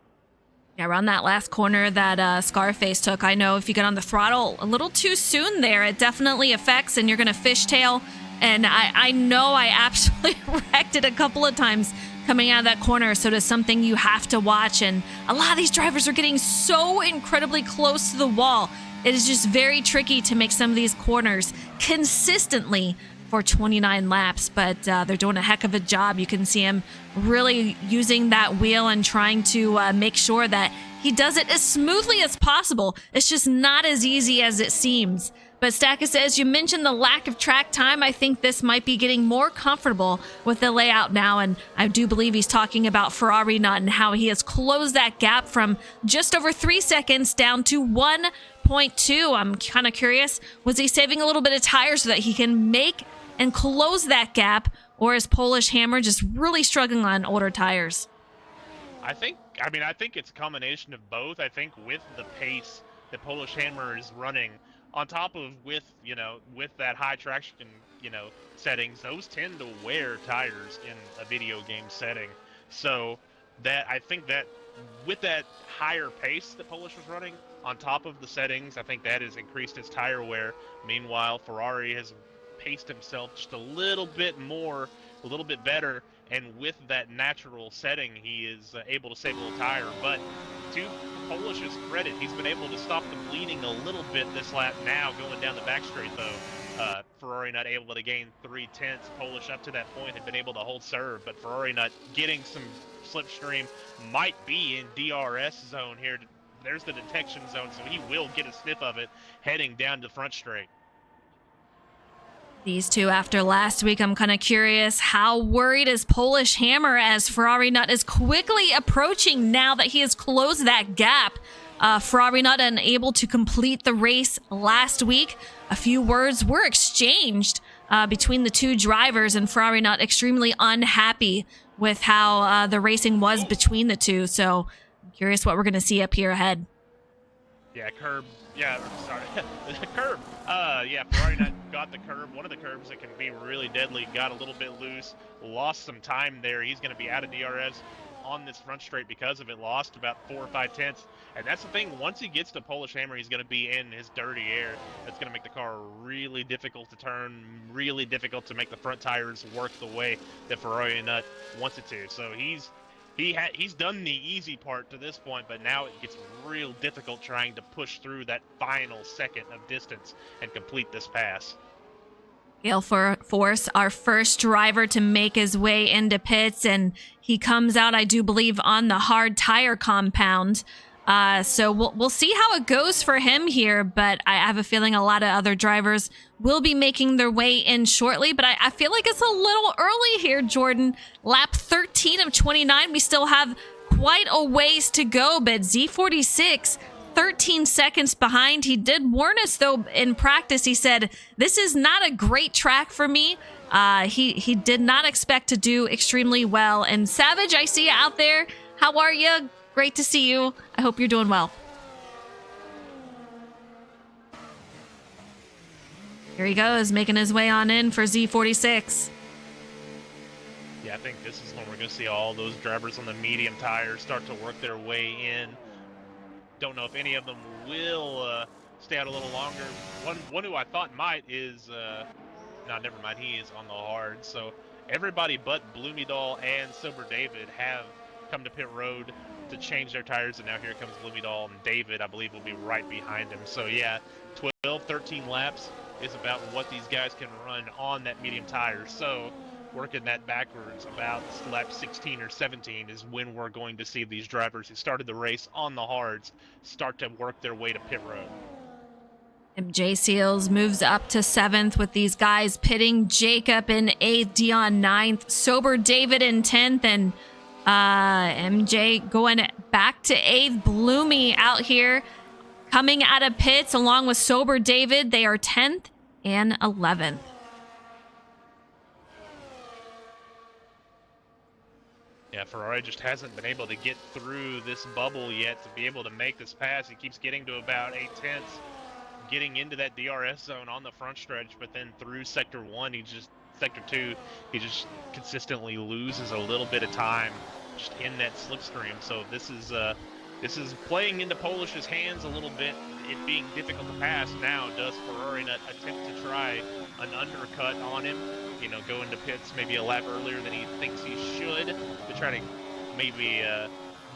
Yeah, around that last corner that Scarface took, I know if you get on the throttle a little too soon there, it definitely affects, and you're going to fishtail. And I know I absolutely wrecked it a couple of times coming out of that corner, so it is something you have to watch. And a lot of these drivers are getting so incredibly close to the wall. It is just very tricky to make some of these corners consistently for 29 laps, but they're doing a heck of a job. You can see him really using that wheel and trying to make sure that he does it as smoothly as possible. It's just not as easy as it seems. But Stacka says, you mentioned the lack of track time. I think this might be getting more comfortable with the layout now, and I do believe he's talking about Ferrari Nut and how he has closed that gap from just over 3 seconds down to 1.2. I'm kind of curious, was he saving a little bit of tire so that he can make and close that gap, or is Polish Hammer just really struggling on older tires? I think it's a combination of both. I think with the pace that Polish Hammer is running, on top of with that high traction, settings, those tend to wear tires in a video game setting. So that I think that with that higher pace that Polish was running, on top of the settings, I think that has increased his tire wear. Meanwhile, Ferrari has paced himself just a little bit more, a little bit better, and with that natural setting, he is able to save a little tire. But to Polish's credit, he's been able to stop the bleeding a little bit this lap now, going down the back straight, though. Ferrari not able to gain 3/10. Polish up to that point had been able to hold serve, but Ferrari not getting some slipstream, might be in DRS zone here. There's the detection zone, so he will get a sniff of it heading down to front straight. These two after last week, I'm kind of curious, how worried is Polish Hammer as Ferrari Nut is quickly approaching now that he has closed that gap? Ferrari Nut unable to complete the race last week. A few words were exchanged between the two drivers, and Ferrari Nut extremely unhappy with how the racing was between the two. So I'm curious what we're going to see up here ahead. Yeah, curb. Yeah, sorry. The curb. Yeah, Ferrari Nut got the curb. One of the curbs that can be really deadly. Got a little bit loose. Lost some time there. He's going to be out of DRS on this front straight because of it. Lost about 4 or 5 tenths. And that's the thing. Once he gets to Polish Hammer, he's going to be in his dirty air. That's going to make the car really difficult to turn, really difficult to make the front tires work the way that Ferrari Nut wants it to. So he's done the easy part to this point, but now it gets real difficult trying to push through that final second of distance and complete this pass. Gale Force, our first driver to make his way into pits, and he comes out, I do believe, on the hard tire compound. So we'll see how it goes for him here, but I have a feeling a lot of other drivers will be making their way in shortly, but I feel like it's a little early here, Jordan. Lap 13 of 29, we still have quite a ways to go, but Z46 13 seconds behind. He did warn us, though, in practice. He said, this is not a great track for me. He did not expect to do extremely well. And Savage, I see you out there. How are you? Great to see you. I hope you're doing well. Here he goes, making his way on in for Z46. Yeah, I think this is when we're going to see all those drivers on the medium tires start to work their way in. Don't know if any of them will stay out a little longer. One who I thought might is, no, never mind, he is on the hard. So everybody but Bloomydoll and Sober David have come to pit road to change their tires, and now here comes Bloomydoll, and David, I believe, will be right behind him. So yeah, 12, 13 laps is about what these guys can run on that medium tire. So working that backwards, about lap 16 or 17 is when we're going to see these drivers who started the race on the hards start to work their way to pit road. MJ Seals moves up to 7th with these guys pitting. Jacob in 8th, Dion 9th, Sober David in 10th, and MJ going back to 8th. Bloomy out here coming out of pits along with Sober David. They are 10th and 11th. Yeah, Ferrari just hasn't been able to get through this bubble yet to be able to make this pass. He keeps getting to about 8 tenths, getting into that DRS zone on the front stretch, but then through sector 1, sector 2, he just consistently loses a little bit of time just in that slipstream. So this is playing into Polish's hands a little bit, it being difficult to pass now. Does Ferrari not attempt to try an undercut on him? You know, go into pits maybe a lap earlier than he thinks he should to try to maybe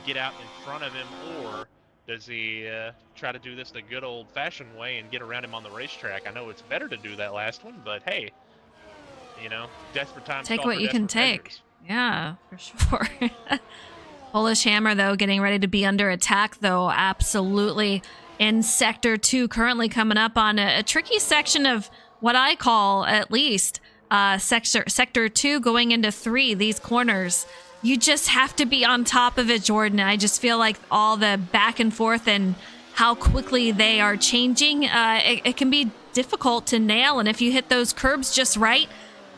get out in front of him, or does he try to do this the good old-fashioned way and get around him on the racetrack? I know it's better to do that last one, but hey, you know, desperate times take call what for you can desperate take. measures. Yeah, for sure. Polish Hammer, though, getting ready to be under attack, though, absolutely. In Sector 2, currently coming up on a tricky section of what I call, at least, Sector 2 going into 3, these corners. You just have to be on top of it, Jordan. I just feel like all the back and forth and how quickly they are changing, it can be difficult to nail. And if you hit those curbs just right,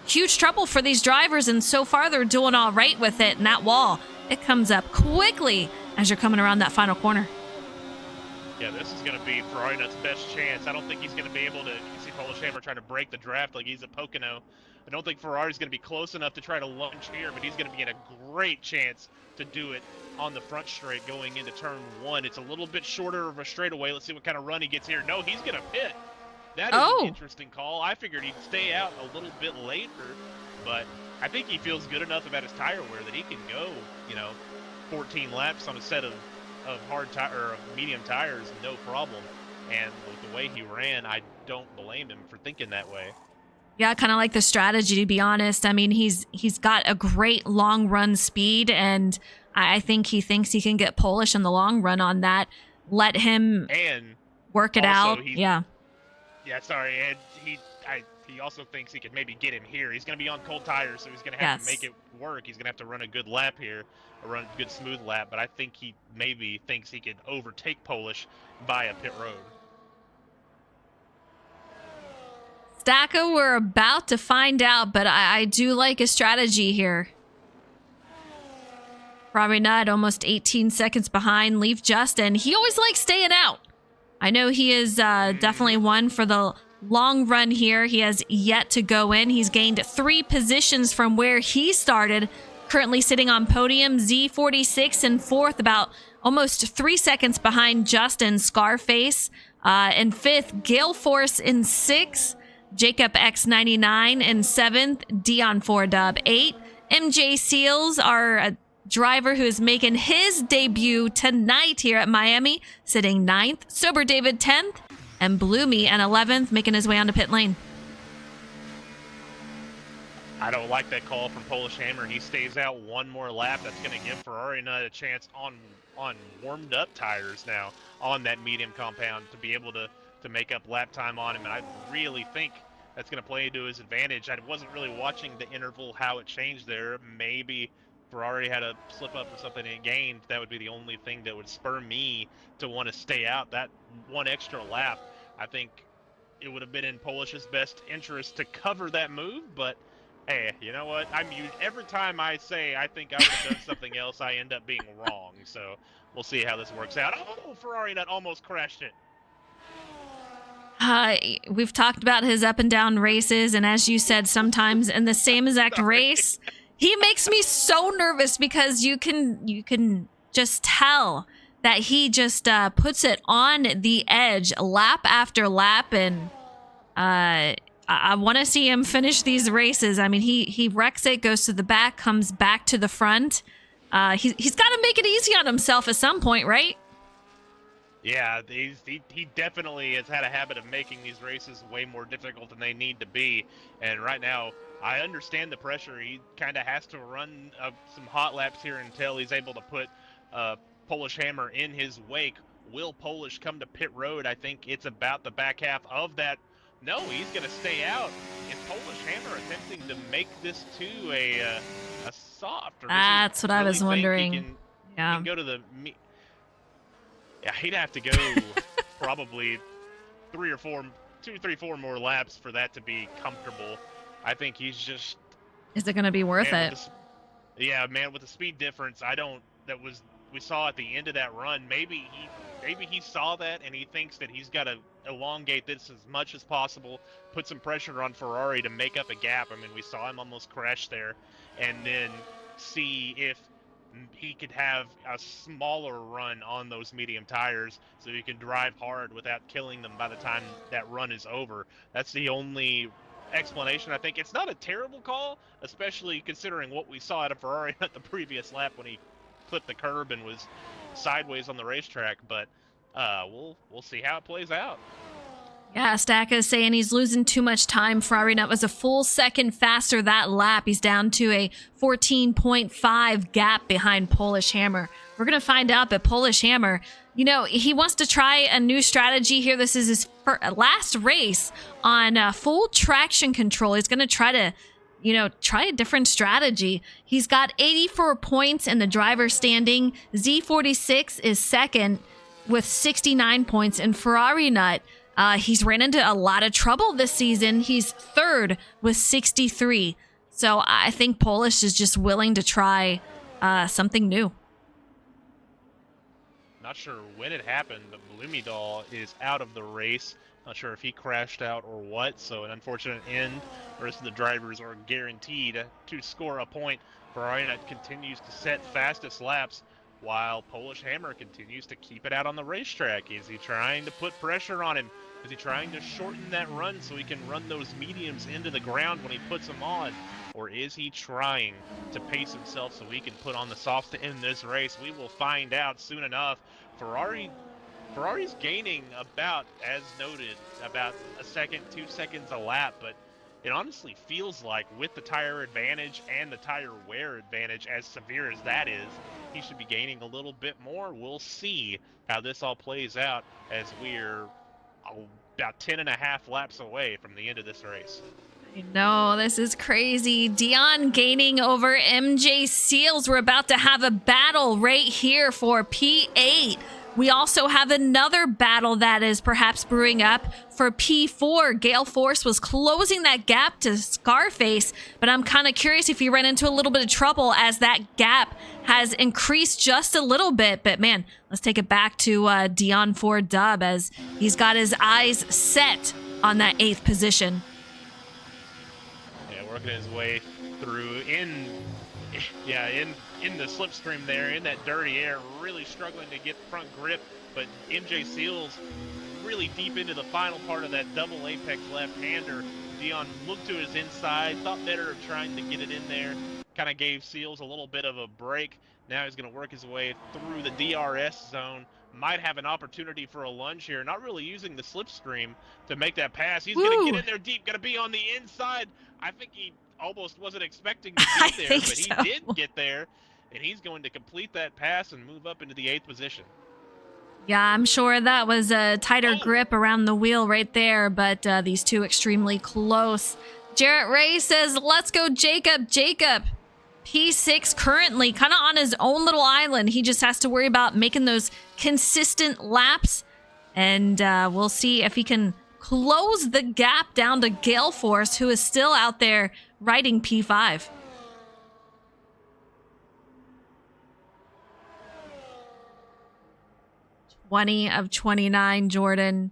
huge trouble for these drivers. And so far, they're doing all right with it. And that wall, it comes up quickly as you're coming around that final corner. Yeah, this is going to be Ferrari Nut's best chance. I don't think he's going to be able to. You can see Polish Hammer trying to break the draft like he's a Pocono. I don't think Ferrari's going to be close enough to try to lunge here, but he's going to be in a great chance to do it on the front straight going into turn 1. It's a little bit shorter of a straightaway. Let's see what kind of run he gets here. No, he's going to pit. That is an interesting call. I figured he'd stay out a little bit later, but I think he feels good enough about his tire wear that he can go, 14 laps on a set of hard tire or medium tires, no problem. And with the way he ran, I don't blame him for thinking that way. Yeah, kind of like the strategy, to be honest. I mean, he's got a great long run speed, and I think he thinks he can get Polish in the long run on that. Let him work it out. Yeah. Yeah, sorry. And he also thinks he could maybe get him here. He's going to be on cold tires, so he's going to have to make it work. He's going to have to run a good lap here, or run a good smooth lap. But I think he maybe thinks he could overtake Polish by a pit road. Stacko, we're about to find out, but I do like a strategy here. Probably not, almost 18 seconds behind. Leave Justin. He always likes staying out. I know he is definitely one for the long run here. He has yet to go in. He's gained 3 positions from where he started. Currently sitting on podium, Z46 in 4th, about almost 3 seconds behind Justin. Scarface in 5th. Gale Force in 6th. Jacob X99 in 7th. Dion 4Dub 8. MJ Seals, our driver who is making his debut tonight here at Miami, sitting 9th. Sober David 10th. And Bloomy in 11th, making his way onto pit lane. I don't like that call from Polish Hammer. He stays out one more lap. That's going to give Ferrari Nut a chance on warmed up tires now on that medium compound to be able to make up lap time on him. And I really think that's going to play to his advantage. I wasn't really watching the interval, how it changed there. Maybe Ferrari had a slip up or something and gained, that would be the only thing that would spur me to want to stay out that one extra lap. I think it would have been in Polish's best interest to cover that move, but hey, you know what? Every time I say I think I would have done something else, I end up being wrong. So we'll see how this works out. Oh, Ferrari that almost crashed it. We've talked about his up and down races, and as you said, sometimes in the same exact race, he makes me so nervous because you can just tell that he just puts it on the edge lap after lap, and I want to see him finish these races. I mean, he wrecks it, goes to the back, comes back to the front. He's got to make it easy on himself at some point, right? Yeah, he definitely has had a habit of making these races way more difficult than they need to be. And right now, I understand the pressure. He kind of has to run some hot laps here until he's able to put Polish Hammer in his wake. Will Polish come to pit road? I think it's about the back half of that. No, he's going to stay out. Is Polish Hammer attempting to make this to a soft? Or That's what I was wondering. He can go to the... Yeah, he'd have to go probably 2, 3, 4 more laps for that to be comfortable. I think he's just... Is it going to be worth it? Yeah, man, with the speed difference, we saw at the end of that run, maybe he saw that and he thinks that he's got to elongate this as much as possible, put some pressure on Ferrari to make up a gap. I mean, we saw him almost crash there, and then see if he could have a smaller run on those medium tires so he can drive hard without killing them by the time that run is over. That's the only explanation. I think it's not a terrible call, especially considering what we saw out of Ferrari at the previous lap when he clipped the curb and was sideways on the racetrack, but we'll see how it plays out. Yeah, Stacka is saying he's losing too much time. Ferrari Nut was a full second faster that lap. He's down to a 14.5 gap behind Polish Hammer. We're going to find out that Polish Hammer, he wants to try a new strategy here. This is his last race on full traction control. He's going to try to, try a different strategy. He's got 84 points in the driver's standing. Z46 is second with 69 points. And Ferrari Nut, he's ran into a lot of trouble this season. He's third with 63. So I think Polish is just willing to try something new. Not sure when it happened, but Bloomydoll is out of the race. Not sure if he crashed out or what, so an unfortunate end. The rest of the drivers are guaranteed to score a point. Ferrari continues to set fastest laps, while Polish Hammer continues to keep it out on the racetrack. Is he trying to put pressure on him? Is he trying to shorten that run so he can run those mediums into the ground when he puts them on? Or is he trying to pace himself so he can put on the softs to end this race? We will find out soon enough. Ferrari's gaining about, as noted, about a second, 2 seconds a lap, but it honestly feels like with the tire advantage and the tire wear advantage, as severe as that is, he should be gaining a little bit more. We'll see how this all plays out as we're about 10.5 laps away from the end of this race. I know, this is crazy. Dion gaining over MJ Seals. We're about to have a battle right here for P8. We also have another battle that is perhaps brewing up for P4. Gale Force was closing that gap to Scarface, but I'm kind of curious if he ran into a little bit of trouble as that gap has increased just a little bit. But man, let's take it back to Dion for Dub as he's got his eyes set on that 8th position. Yeah, working his way through in the slipstream there, in that dirty air, really struggling to get front grip, but MJ Seals really deep into the final part of that double apex left-hander. Dion looked to his inside, thought better of trying to get it in there, kind of gave Seals a little bit of a break. Now he's going to work his way through the DRS zone, might have an opportunity for a lunge here, not really using the slipstream to make that pass. He's going to get in there deep, going to be on the inside. I think he almost wasn't expecting to get there, but he did get there, and he's going to complete that pass and move up into the 8th position. Yeah, I'm sure that was a tighter grip around the wheel right there, but these two extremely close. Jarrett Ray says, let's go, Jacob. Jacob, P6 currently kind of on his own little island. He just has to worry about making those consistent laps. And we'll see if he can close the gap down to Gale Force, who is still out there riding P5. (20 of 29), Jordan.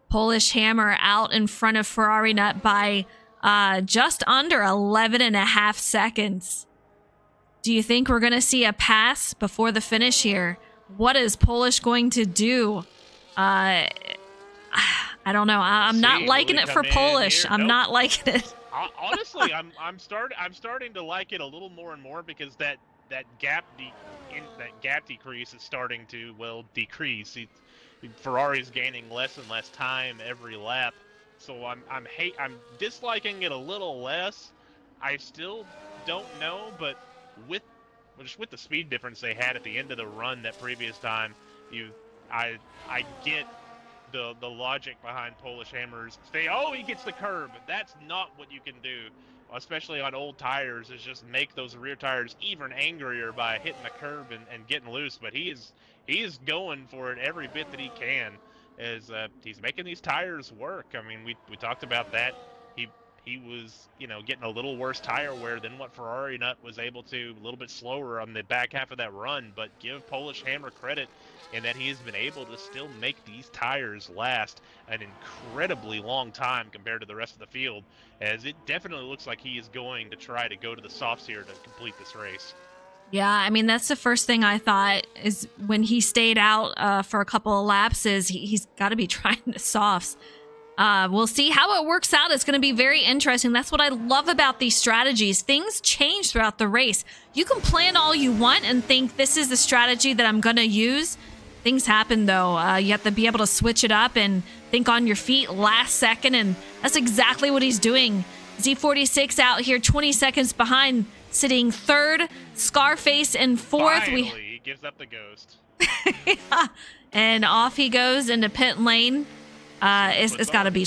Polish Hammer out in front of Ferrari Nut by just under 11.5 seconds. Do you think we're going to see a pass before the finish here? What is Polish going to do? I don't know. I'm not liking it for Polish. I'm not liking it. Honestly, I'm starting to like it a little more and more, because that gap decrease is starting to, well, decrease. Ferrari's gaining less and less time every lap, so I'm disliking it a little less. I still don't know, but with the speed difference they had at the end of the run that previous time, I get the logic behind Polish Hammers. He gets the curb. That's not what you can do, especially on old tires, is just make those rear tires even angrier by hitting the curb and getting loose. But he is going for it every bit that he can, as he's making these tires work. I mean, we talked about that. He was, getting a little worse tire wear than what Ferrari Nut was able to, a little bit slower on the back half of that run. But give Polish Hammer credit in that he has been able to still make these tires last an incredibly long time compared to the rest of the field, as it definitely looks like he is going to try to go to the softs here to complete this race. Yeah, I mean, that's the first thing I thought is when he stayed out for a couple of laps, is he's got to be trying the softs. We'll see how it works out. It's going to be very interesting. That's what I love about these strategies. Things change throughout the race. You can plan all you want and think this is the strategy that I'm going to use. Things happen, though. You have to be able to switch it up and think on your feet last second, and that's exactly what he's doing. Z46 out here 20 seconds behind, sitting third. Scarface in fourth. Finally, he gives up the ghost. Yeah. And off he goes into pit lane. It's got to be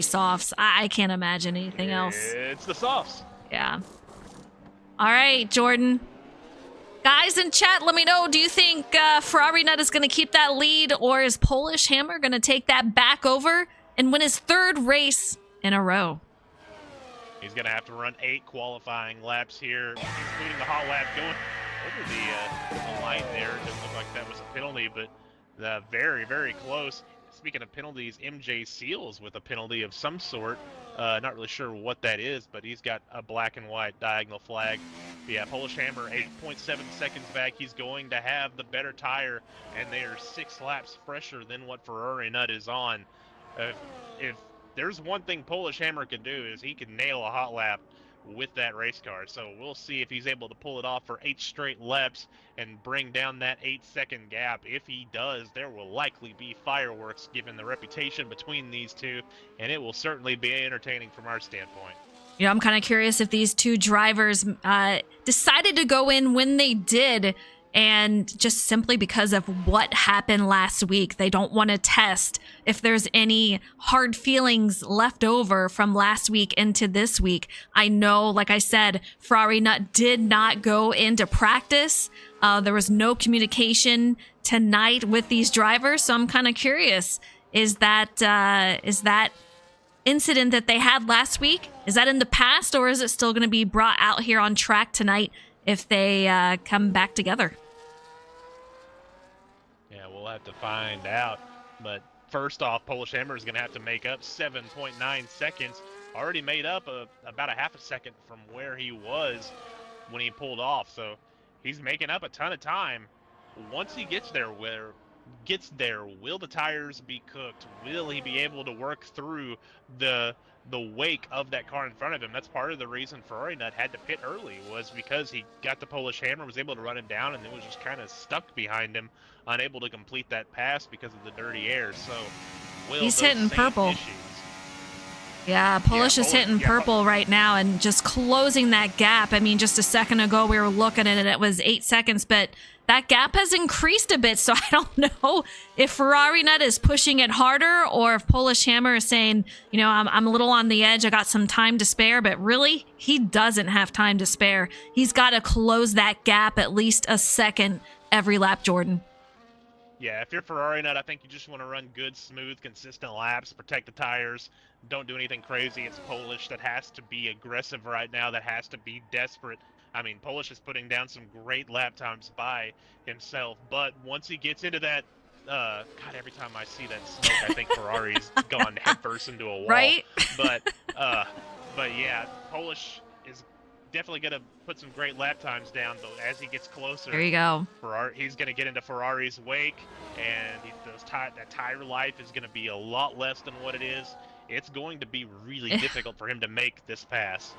softs. I can't imagine anything else. It's the softs. Yeah. All right, Jordan. Guys in chat, let me know. Do you think Ferrari Nut is going to keep that lead, or is Polish Hammer going to take that back over and win his third race in a row? He's going to have to run 8 qualifying laps here, including the hot lap going over the line there. It doesn't look like that was a penalty, but very, very close. Speaking of penalties, MJ Seals with a penalty of some sort. Not really sure what that is, but he's got a black and white diagonal flag. But yeah, Polish Hammer 8.7 seconds back. He's going to have the better tire, and they are 6 laps fresher than what Ferrari Nut is on. If there's one thing Polish Hammer can do, is he can nail a hot lap with that race car. So we'll see if he's able to pull it off for 8 straight laps and bring down that 8-second gap. If he does, there will likely be fireworks given the reputation between these two, and it will certainly be entertaining from our standpoint. You know, I'm kind of curious if these two drivers decided to go in when they did, and just simply because of what happened last week. They don't want to test if there's any hard feelings left over from last week into this week. I know, like I said, Ferrari Nut did not go into practice. There was no communication tonight with these drivers, so I'm kind of curious. Is that incident that they had last week, is that in the past, or is it still going to be brought out here on track tonight if they come back together? Yeah, we'll have to find out. But first off, Polish Hammer is going to have to make up 7.9 seconds. Already made up about a half a second from where he was when he pulled off. So he's making up a ton of time. Once he gets there, will the tires be cooked? Will he be able to work through the wake of that car in front of him? That's part of the reason Ferrari Nut had to pit early, was because he got the Polish Hammer, was able to run him down, and it was just kind of stuck behind him, unable to complete that pass because of the dirty air. So he's hitting purple. Yeah, Polish is hitting purple right now and just closing that gap. I mean, just a second ago we were looking at it, it was 8 seconds, but that gap has increased a bit. So I don't know if Ferrari Nut is pushing it harder or if Polish Hammer is saying, you know, I'm a little on the edge. I got some time to spare, but really, he doesn't have time to spare. He's got to close that gap at least a second every lap, Jordan. Yeah, if you're Ferrari Nut, I think you just want to run good, smooth, consistent laps, protect the tires, don't do anything crazy. It's Polish that has to be aggressive right now, that has to be desperate. I mean, Polish is putting down some great lap times by himself, but once he gets into that, God, every time I see that smoke, I think Ferrari's gone headfirst into a wall. Right? But yeah, Polish is definitely going to put some great lap times down, but as he gets closer, There you go. He's going to get into Ferrari's wake, and that tire life is going to be a lot less than what it is. It's going to be really difficult for him to make this pass.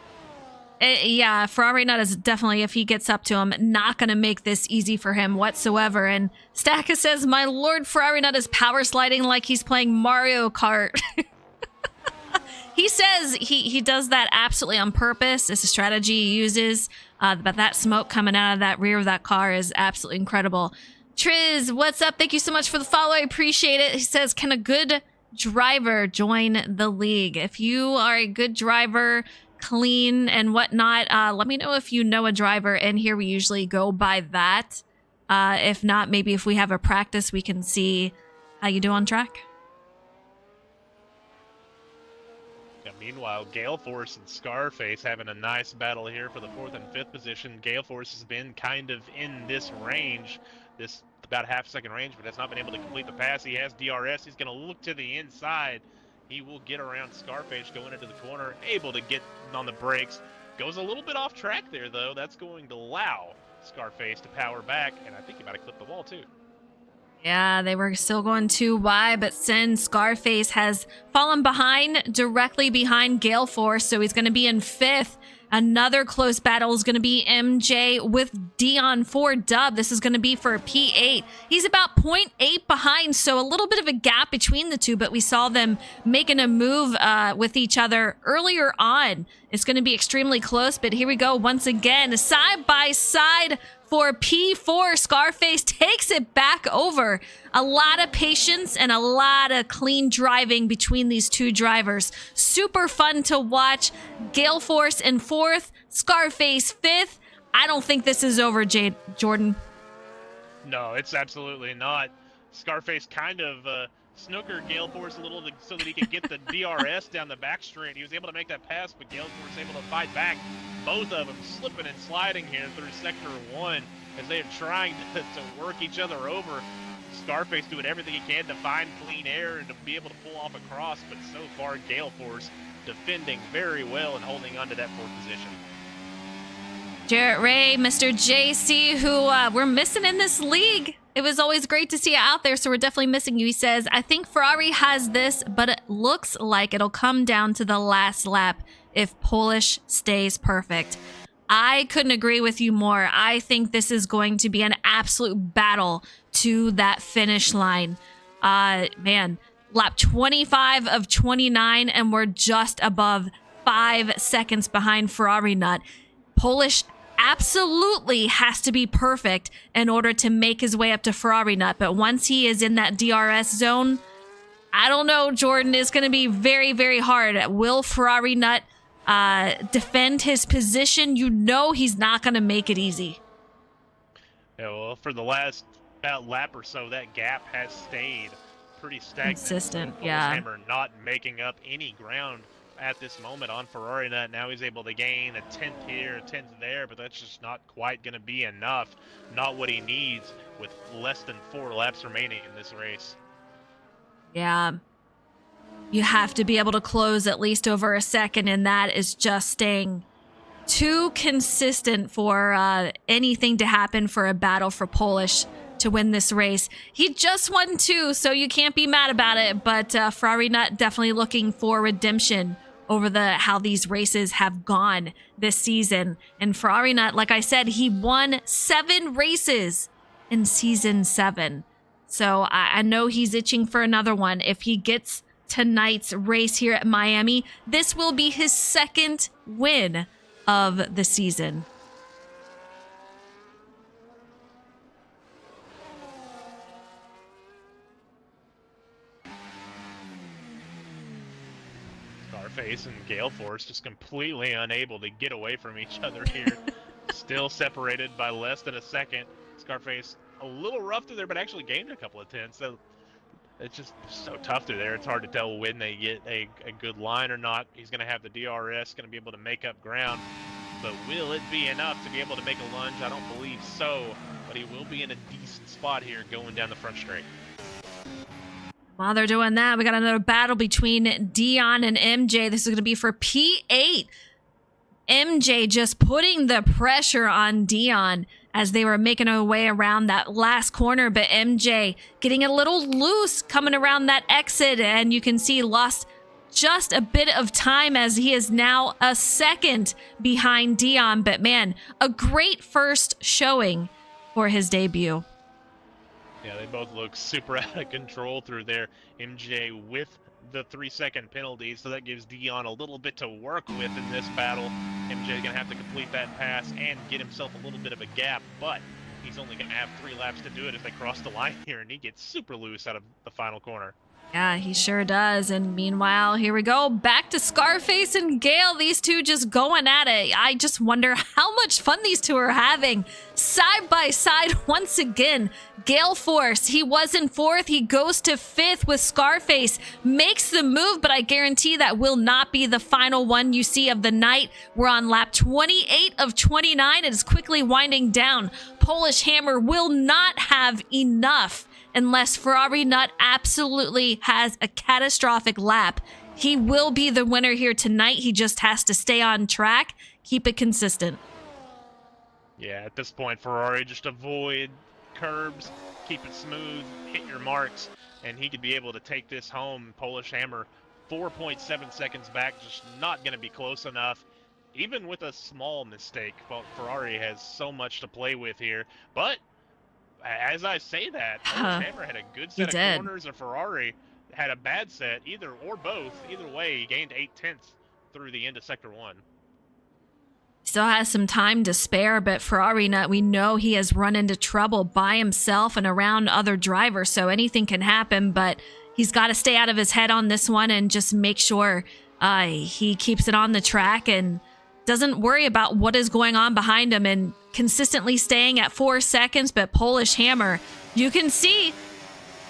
Yeah, Ferrari Nut is definitely, if he gets up to him, not going to make this easy for him whatsoever. And Stacka says, my lord, Ferrari Nut is power sliding like he's playing Mario Kart. He says he does that absolutely on purpose. It's a strategy he uses. But that smoke coming out of that rear of that car is absolutely incredible. Triz, what's up? Thank you so much for the follow. I appreciate it. He says, can a good driver join the league? If you are a good driver, clean and whatnot, let me know if you know a driver in here. We usually go by that. If not, maybe if we have a practice, we can see how you do on track. Meanwhile, Gale Force and Scarface having a nice battle here for the 4th and 5th position. Gale Force has been kind of in this range, this about half-second range, but has not been able to complete the pass. He has DRS. He's going to look to the inside. He will get around Scarface going into the corner, able to get on the brakes. Goes a little bit off track there, though. That's going to allow Scarface to power back, and I think he might have clipped the wall, too. Yeah, they were still going too wide, but since Scarface has fallen behind, directly behind Gale Force, so he's going to be in 5th. Another close battle is going to be MJ with Dion for Dub. This is going to be for P8. He's about 0.8 behind, so a little bit of a gap between the two, but we saw them making a move with each other earlier on. It's going to be extremely close, but here we go once again, side by side for P4. Scarface takes it back over. A lot of patience and a lot of clean driving between these two drivers. Super fun to watch. Gale Force in 4th, Scarface 5th. I don't think this is over, Jordan. No, it's absolutely not. Scarface kind of snookered Gale Force a little so that he could get the DRS down the back straight. He was able to make that pass, but Gale Force able to fight back. Both of them slipping and sliding here through Sector 1 as they are trying to work each other over. Scarface doing everything he can to find clean air and to be able to pull off a cross, but so far Gale Force defending very well and holding on to that 4th position. Jarrett Ray, Mr. JC, who we're missing in this league. It was always great to see you out there, so we're definitely missing you. He says, I think Ferrari has this, but it looks like it'll come down to the last lap if Polish stays perfect. I couldn't agree with you more. I think this is going to be an absolute battle to that finish line. Man, lap 25 of 29, and we're just above 5 seconds behind Ferrari Nut. Polish absolutely has to be perfect in order to make his way up to Ferrari Nut. But once he is in that DRS zone, I don't know, Jordan, it's going to be very, very hard. Will Ferrari Nut defend his position? You know he's not going to make it easy. Yeah, well, for the last about lap or so, that gap has stayed pretty stagnant. Consistent, Polish yeah. Hammer not making up any ground at this moment on Ferrari Nut. Now he's able to gain a 10th here, a 10th there, but that's just not quite going to be enough. Not what he needs with less than 4 laps remaining in this race. Yeah. You have to be able to close at least over a second, and that is just staying too consistent for anything to happen for a battle for Polish to win this race. He just won 2, so you can't be mad about it, but Ferrari Nut definitely looking for redemption over how these races have gone this season. And Ferrari Nut, like I said, he won 7 races in season 7. So I know he's itching for another one. If he gets tonight's race here at Miami, this will be his 2nd win of the season. Scarface and Gale Force just completely unable to get away from each other here. Still separated by less than a second. Scarface a little rough through there, but actually gained a couple of tenths. So it's just so tough through there. It's hard to tell when they get a good line or not. He's going to have the DRS, going to be able to make up ground. But will it be enough to be able to make a lunge? I don't believe so. But he will be in a decent spot here going down the front straight. While they're doing that, we got another battle between Dion and MJ. This is going to be for P8. MJ just putting the pressure on Dion as they were making their way around that last corner, but MJ getting a little loose coming around that exit, and you can see lost just a bit of time as he is now a second behind Dion. But man, a great first showing for his debut. Yeah, they both look super out of control through there. MJ with the 3-second penalty, so that gives Dion a little bit to work with in this battle. MJ's gonna have to complete that pass and get himself a little bit of a gap, but he's only gonna have 3 laps to do it if they cross the line here, and he gets super loose out of the final corner. Yeah, he sure does. And meanwhile, here we go. Back to Scarface and Gale. These two just going at it. I just wonder how much fun these two are having. Side by side once again. Gale Force, he was in 4th. He goes to 5th with Scarface. Makes the move, but I guarantee that will not be the final one you see of the night. We're on lap 28 of 29. It is quickly winding down. Polish Hammer will not have enough unless Ferrari Nut absolutely has a catastrophic lap. He will be the winner here tonight. He just has to stay on track, keep it consistent. Yeah, at this point, Ferrari, just avoid curbs, keep it smooth, hit your marks, and he could be able to take this home. Polish Hammer, 4.7 seconds back, just not going to be close enough. Even with a small mistake, Ferrari has so much to play with here. But as I say that, Polish Hammer had a good set of corners, and Ferrari had a bad set, either or both. Either way, he gained 8 tenths through the end of Sector 1. Still has some time to spare, but Ferrari Nut, we know he has run into trouble by himself and around other drivers, so anything can happen, but he's got to stay out of his head on this one and just make sure he keeps it on the track and doesn't worry about what is going on behind him and consistently staying at 4 seconds. But Polish Hammer, you can see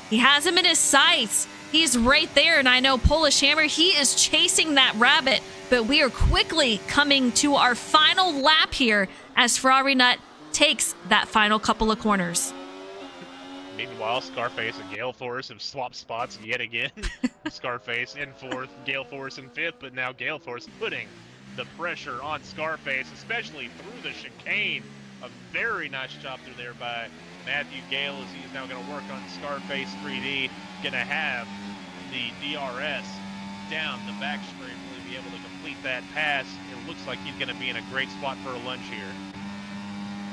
he has him in his sights. He's right there, and I know Polish Hammer, he is chasing that rabbit, but we are quickly coming to our final lap here as Ferrari Nut takes that final couple of corners. Meanwhile, Scarface and Gale Force have swapped spots yet again. Scarface in 4th, Gale Force in 5th, but now Gale Force putting the pressure on Scarface, especially through the chicane. A very nice job through there by Matthew Gale as he's now going to work on Scarface 3D. Going to have the DRS down the back straight, really be able to complete that pass. It looks like he's going to be in a great spot for a lunge here.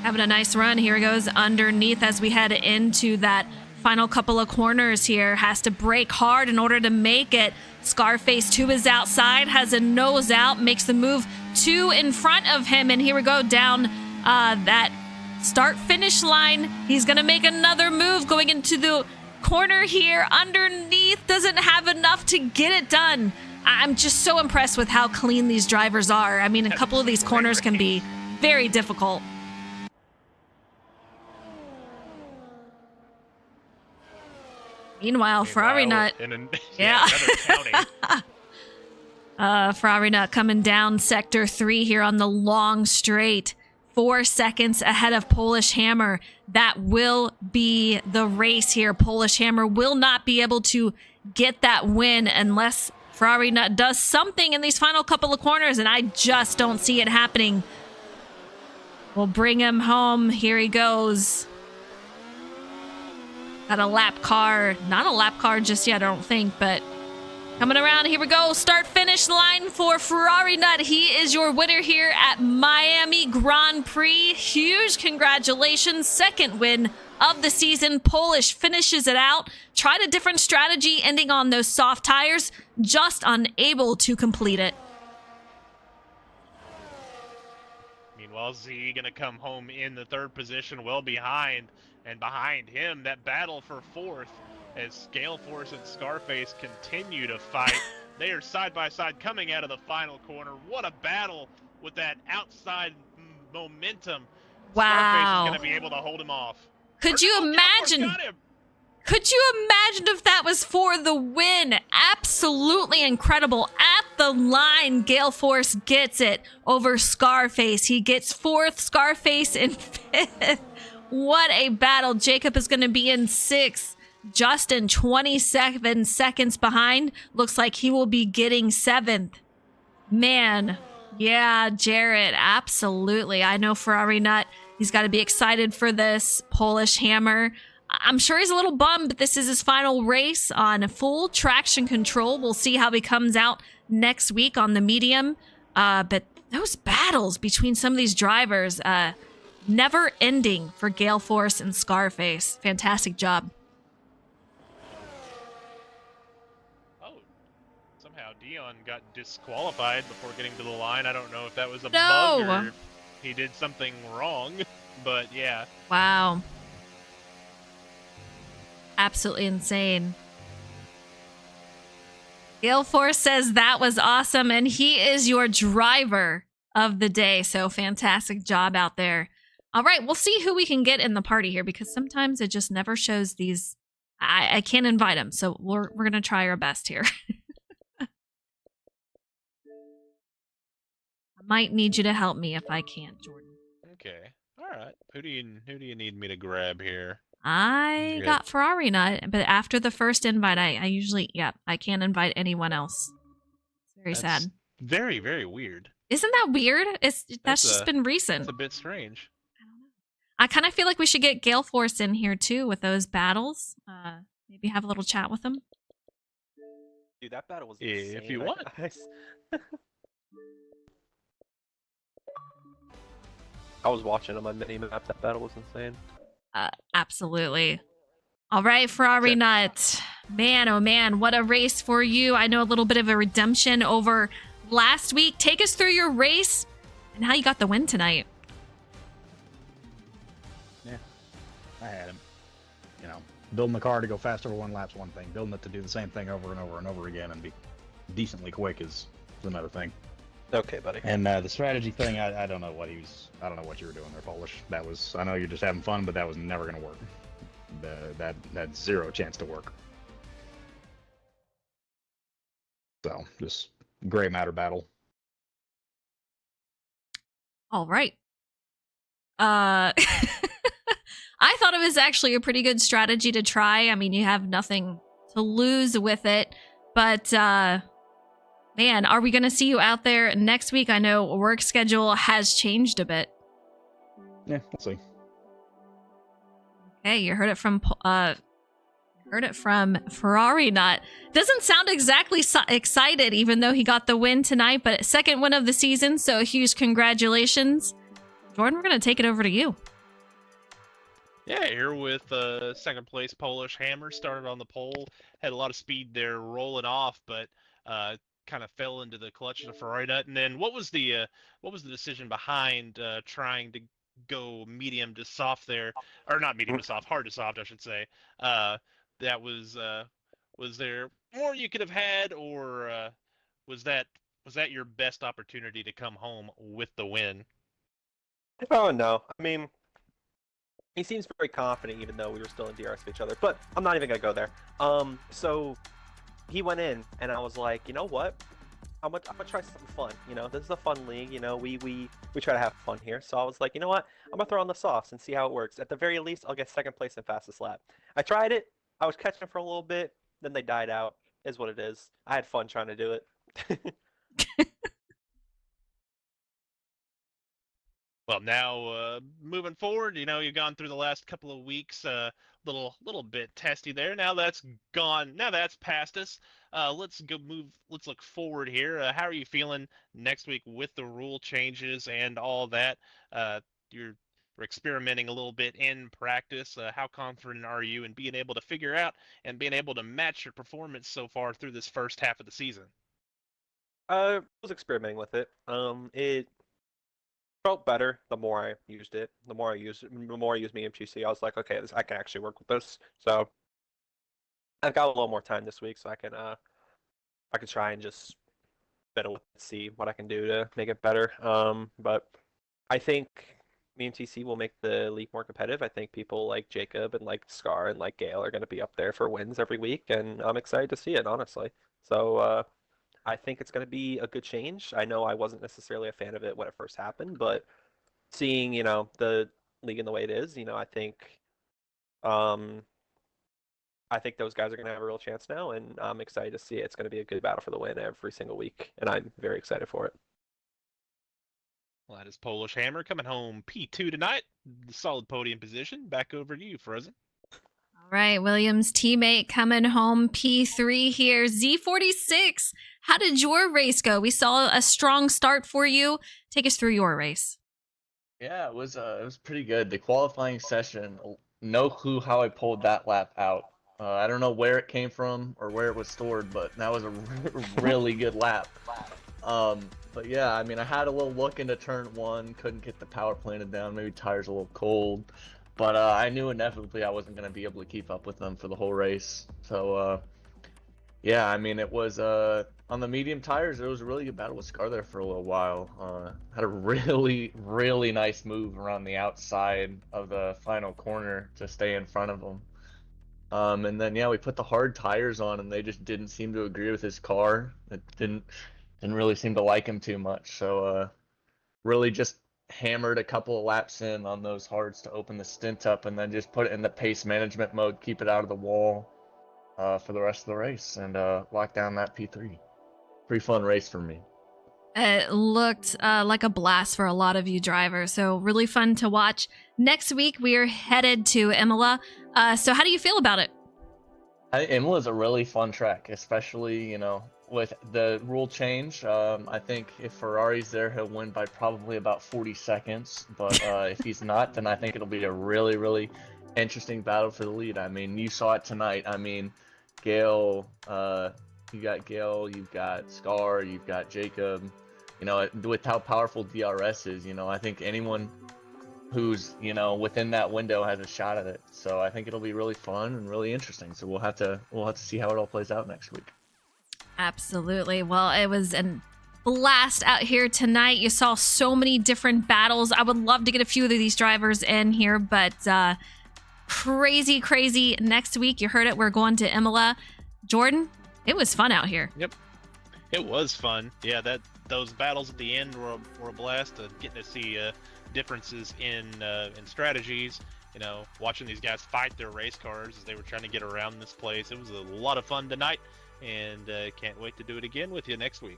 Having a nice run. Here he goes underneath as we head into that final couple of corners here. Has to brake hard in order to make it. Scarface to his outside, has a nose out, makes the move 2 in front of him, and here we go down that start-finish line. He's going to make another move going into the corner here underneath. Doesn't have enough to get it done. I'm just so impressed with how clean these drivers are. I mean, a couple of these corners can be very difficult. Meanwhile, Ferrari Nut. Yeah. Ferrari Nut coming down Sector 3 here on the long straight. 4 seconds ahead of Polish Hammer. That will be the race here. Polish Hammer will not be able to get that win unless Ferrari Nut does something in these final couple of corners, and I just don't see it happening. We'll bring him home. Here he goes. Got a lap car. Not a lap car just yet, I don't think, but coming around. Here we go. Start finish line for Ferrari Nut. He is your winner here at Miami Grand Prix. Huge congratulations. Second win of the season. Polish finishes it out. Tried a different strategy, ending on those soft tires. Just unable to complete it. Meanwhile, Z going to come home in the 3rd position, well behind. And behind him, that battle for 4th as Gale Force and Scarface continue to fight. They are side by side coming out of the final corner. What a battle with that outside momentum. Scarface is going Wow. to be able to hold him off. Or Could you no, Gale Force imagine? got him. Could you imagine if that was for the win? Absolutely incredible. At the line, Gale Force gets it over Scarface. He gets fourth, Scarface in fifth. What a battle. Jacob is going to be in sixth. Justin, 27 seconds behind. Looks like he will be getting seventh. Man, yeah, Jarrett, absolutely. I know Ferrari Nut. He's got to be excited for this Polish Hammer. I'm sure he's a little bummed, but this is his final race on full traction control. We'll see how he comes out next week on the medium. But those battles between some of these drivers, never ending for Gale Force and Scarface. Fantastic job. Oh, somehow Dion got disqualified before getting to the line. I don't know if that was a bug No. or if he did something wrong, but yeah. Wow. Absolutely insane. Gale Force says that was awesome, and he is your driver of the day. So fantastic job out there. All right, we'll see who we can get in the party here because sometimes it just never shows these. I can't invite them, so we're gonna try our best here. I might need you to help me if I can't, Jordan. Okay. All right. Who do you need me to grab here? I Good. got Ferrari Nut, but after the first invite, I usually, I can't invite anyone else. It's very That's sad. very, very weird. Isn't that weird? That's just been recent. It's a bit strange. I kind of feel like we should get Gale Force in here too with those battles. Maybe have a little chat with him. Dude, that battle was If insane. you want. I was watching on my mini map. That battle was insane. Absolutely. All right, Ferrari Nut. Man, oh man, what a race for you. I know a little bit of a redemption over last week. Take us through your race and how you got the win tonight. Yeah, I had him. You know, building the car to go fast over one lap's one thing. Building it to do the same thing over and over and over again and be decently quick is another thing. Okay, buddy. And the strategy thing, I don't know what he was. I don't know what you were doing there, Polish. That was. I know you're just having fun, but that was never going to work. That had zero chance to work. So just gray matter battle. All right. I thought it was actually a pretty good strategy to try. I mean, you have nothing to lose with it, but man, are we going to see you out there next week? I know work schedule has changed a bit. Yeah, we'll see. Okay, you heard it from Ferrari Nut. Doesn't sound exactly excited, even though he got the win tonight, but second win of the season, so huge congratulations. Jordan, we're going to take it over to you. Yeah, here with second place Polish Hammer, started on the pole, had a lot of speed there rolling off, but kind of fell into the clutches of Ferrari Nut. And then what was the decision behind trying to go medium to soft there, or not medium to soft, hard to soft, I should say. That was there more you could have had, or was that your best opportunity to come home with the win? Oh no, I mean, he seems very confident, even though we were still in DRS with each other. But I'm not even gonna go there. So he went in, and I was like, you know what? I'm gonna try something fun. You know, this is a fun league. You know, we try to have fun here. So I was like, you know what? I'm gonna throw on the softs and see how it works. At the very least, I'll get second place in fastest lap. I tried it. I was catching for a little bit. Then they died out. Is what it is. I had fun trying to do it. Well, now moving forward, you know, you've gone through the last couple of weeks, little bit testy there. Now that's gone. Now that's past us. Let's go move. Let's look forward here. How are you feeling next week with the rule changes and all that? You're we're experimenting a little bit in practice. How confident are you in being able to figure out and being able to match your performance so far through this first half of the season? I was experimenting with it. It felt better the more I used it. The more I used Medium GC, I was like, okay, I can actually work with this. So I've got a little more time this week, so I can I could try and just see what I can do to make it better. But I think me and TC will make the league more competitive. I think people like Jacob and like Scar and like Gale are going to be up there for wins every week, and I'm excited to see it, honestly. So I think it's going to be a good change. I know I wasn't necessarily a fan of it when it first happened, but seeing, the league in the way it is, um, I think those guys are going to have a real chance now, and I'm excited to see it. It's going to be a good battle for the win every single week, and I'm very excited for it. Well, that is Polish Hammer coming home P2 tonight. Solid podium position. Back over to you, Frozen. All right, Williams' teammate coming home P3 here. Z46, how did your race go? We saw a strong start for you. Take us through your race. Yeah, it was pretty good. The qualifying session, no clue how I pulled that lap out. I don't know where it came from or where it was stored, but that was a really good lap. But yeah, I mean, I had a little look into turn 1, couldn't get the power planted down, maybe tires a little cold. But I knew inevitably I wasn't going to be able to keep up with them for the whole race. So yeah, I mean, it was on the medium tires, it was a really good battle with Scar there for a little while. Had a really, really nice move around the outside of the final corner to stay in front of him. And then yeah, we put the hard tires on, and they just didn't seem to agree with his car. It didn't really seem to like him too much. So really just hammered a couple of laps in on those hards to open the stint up, and then just put it in the pace management mode, keep it out of the wall for the rest of the race, and lock down that P3. Pretty fun race for me. It looked like a blast for a lot of you drivers, so really fun to watch. Next week, we are headed to Imola. So how do you feel about it? Imola is a really fun track, especially, with the rule change. I think if Ferrari's there, he'll win by probably about 40 seconds. But if he's not, then I think it'll be a really, really interesting battle for the lead. I mean, you saw it tonight. I mean, Gale, you got Gale, you've got Scar, you've got Jacob. With how powerful DRS is, I think anyone who's, within that window has a shot at it. So I think it'll be really fun and really interesting. So we'll have to see how it all plays out next week. Absolutely. Well, it was a blast out here tonight. You saw so many different battles. I would love to get a few of these drivers in here, but crazy next week. You heard it. We're going to Imola. Jordan, it was fun out here. Yep. It was fun. Yeah, those battles at the end were a blast. Getting to see differences in strategies. Watching these guys fight their race cars as they were trying to get around this place. It was a lot of fun tonight, and can't wait to do it again with you next week.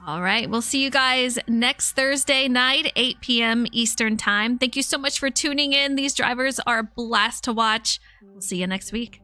All right. We'll see you guys next Thursday night, 8 p.m. Eastern Time. Thank you so much for tuning in. These drivers are a blast to watch. We'll see you next week.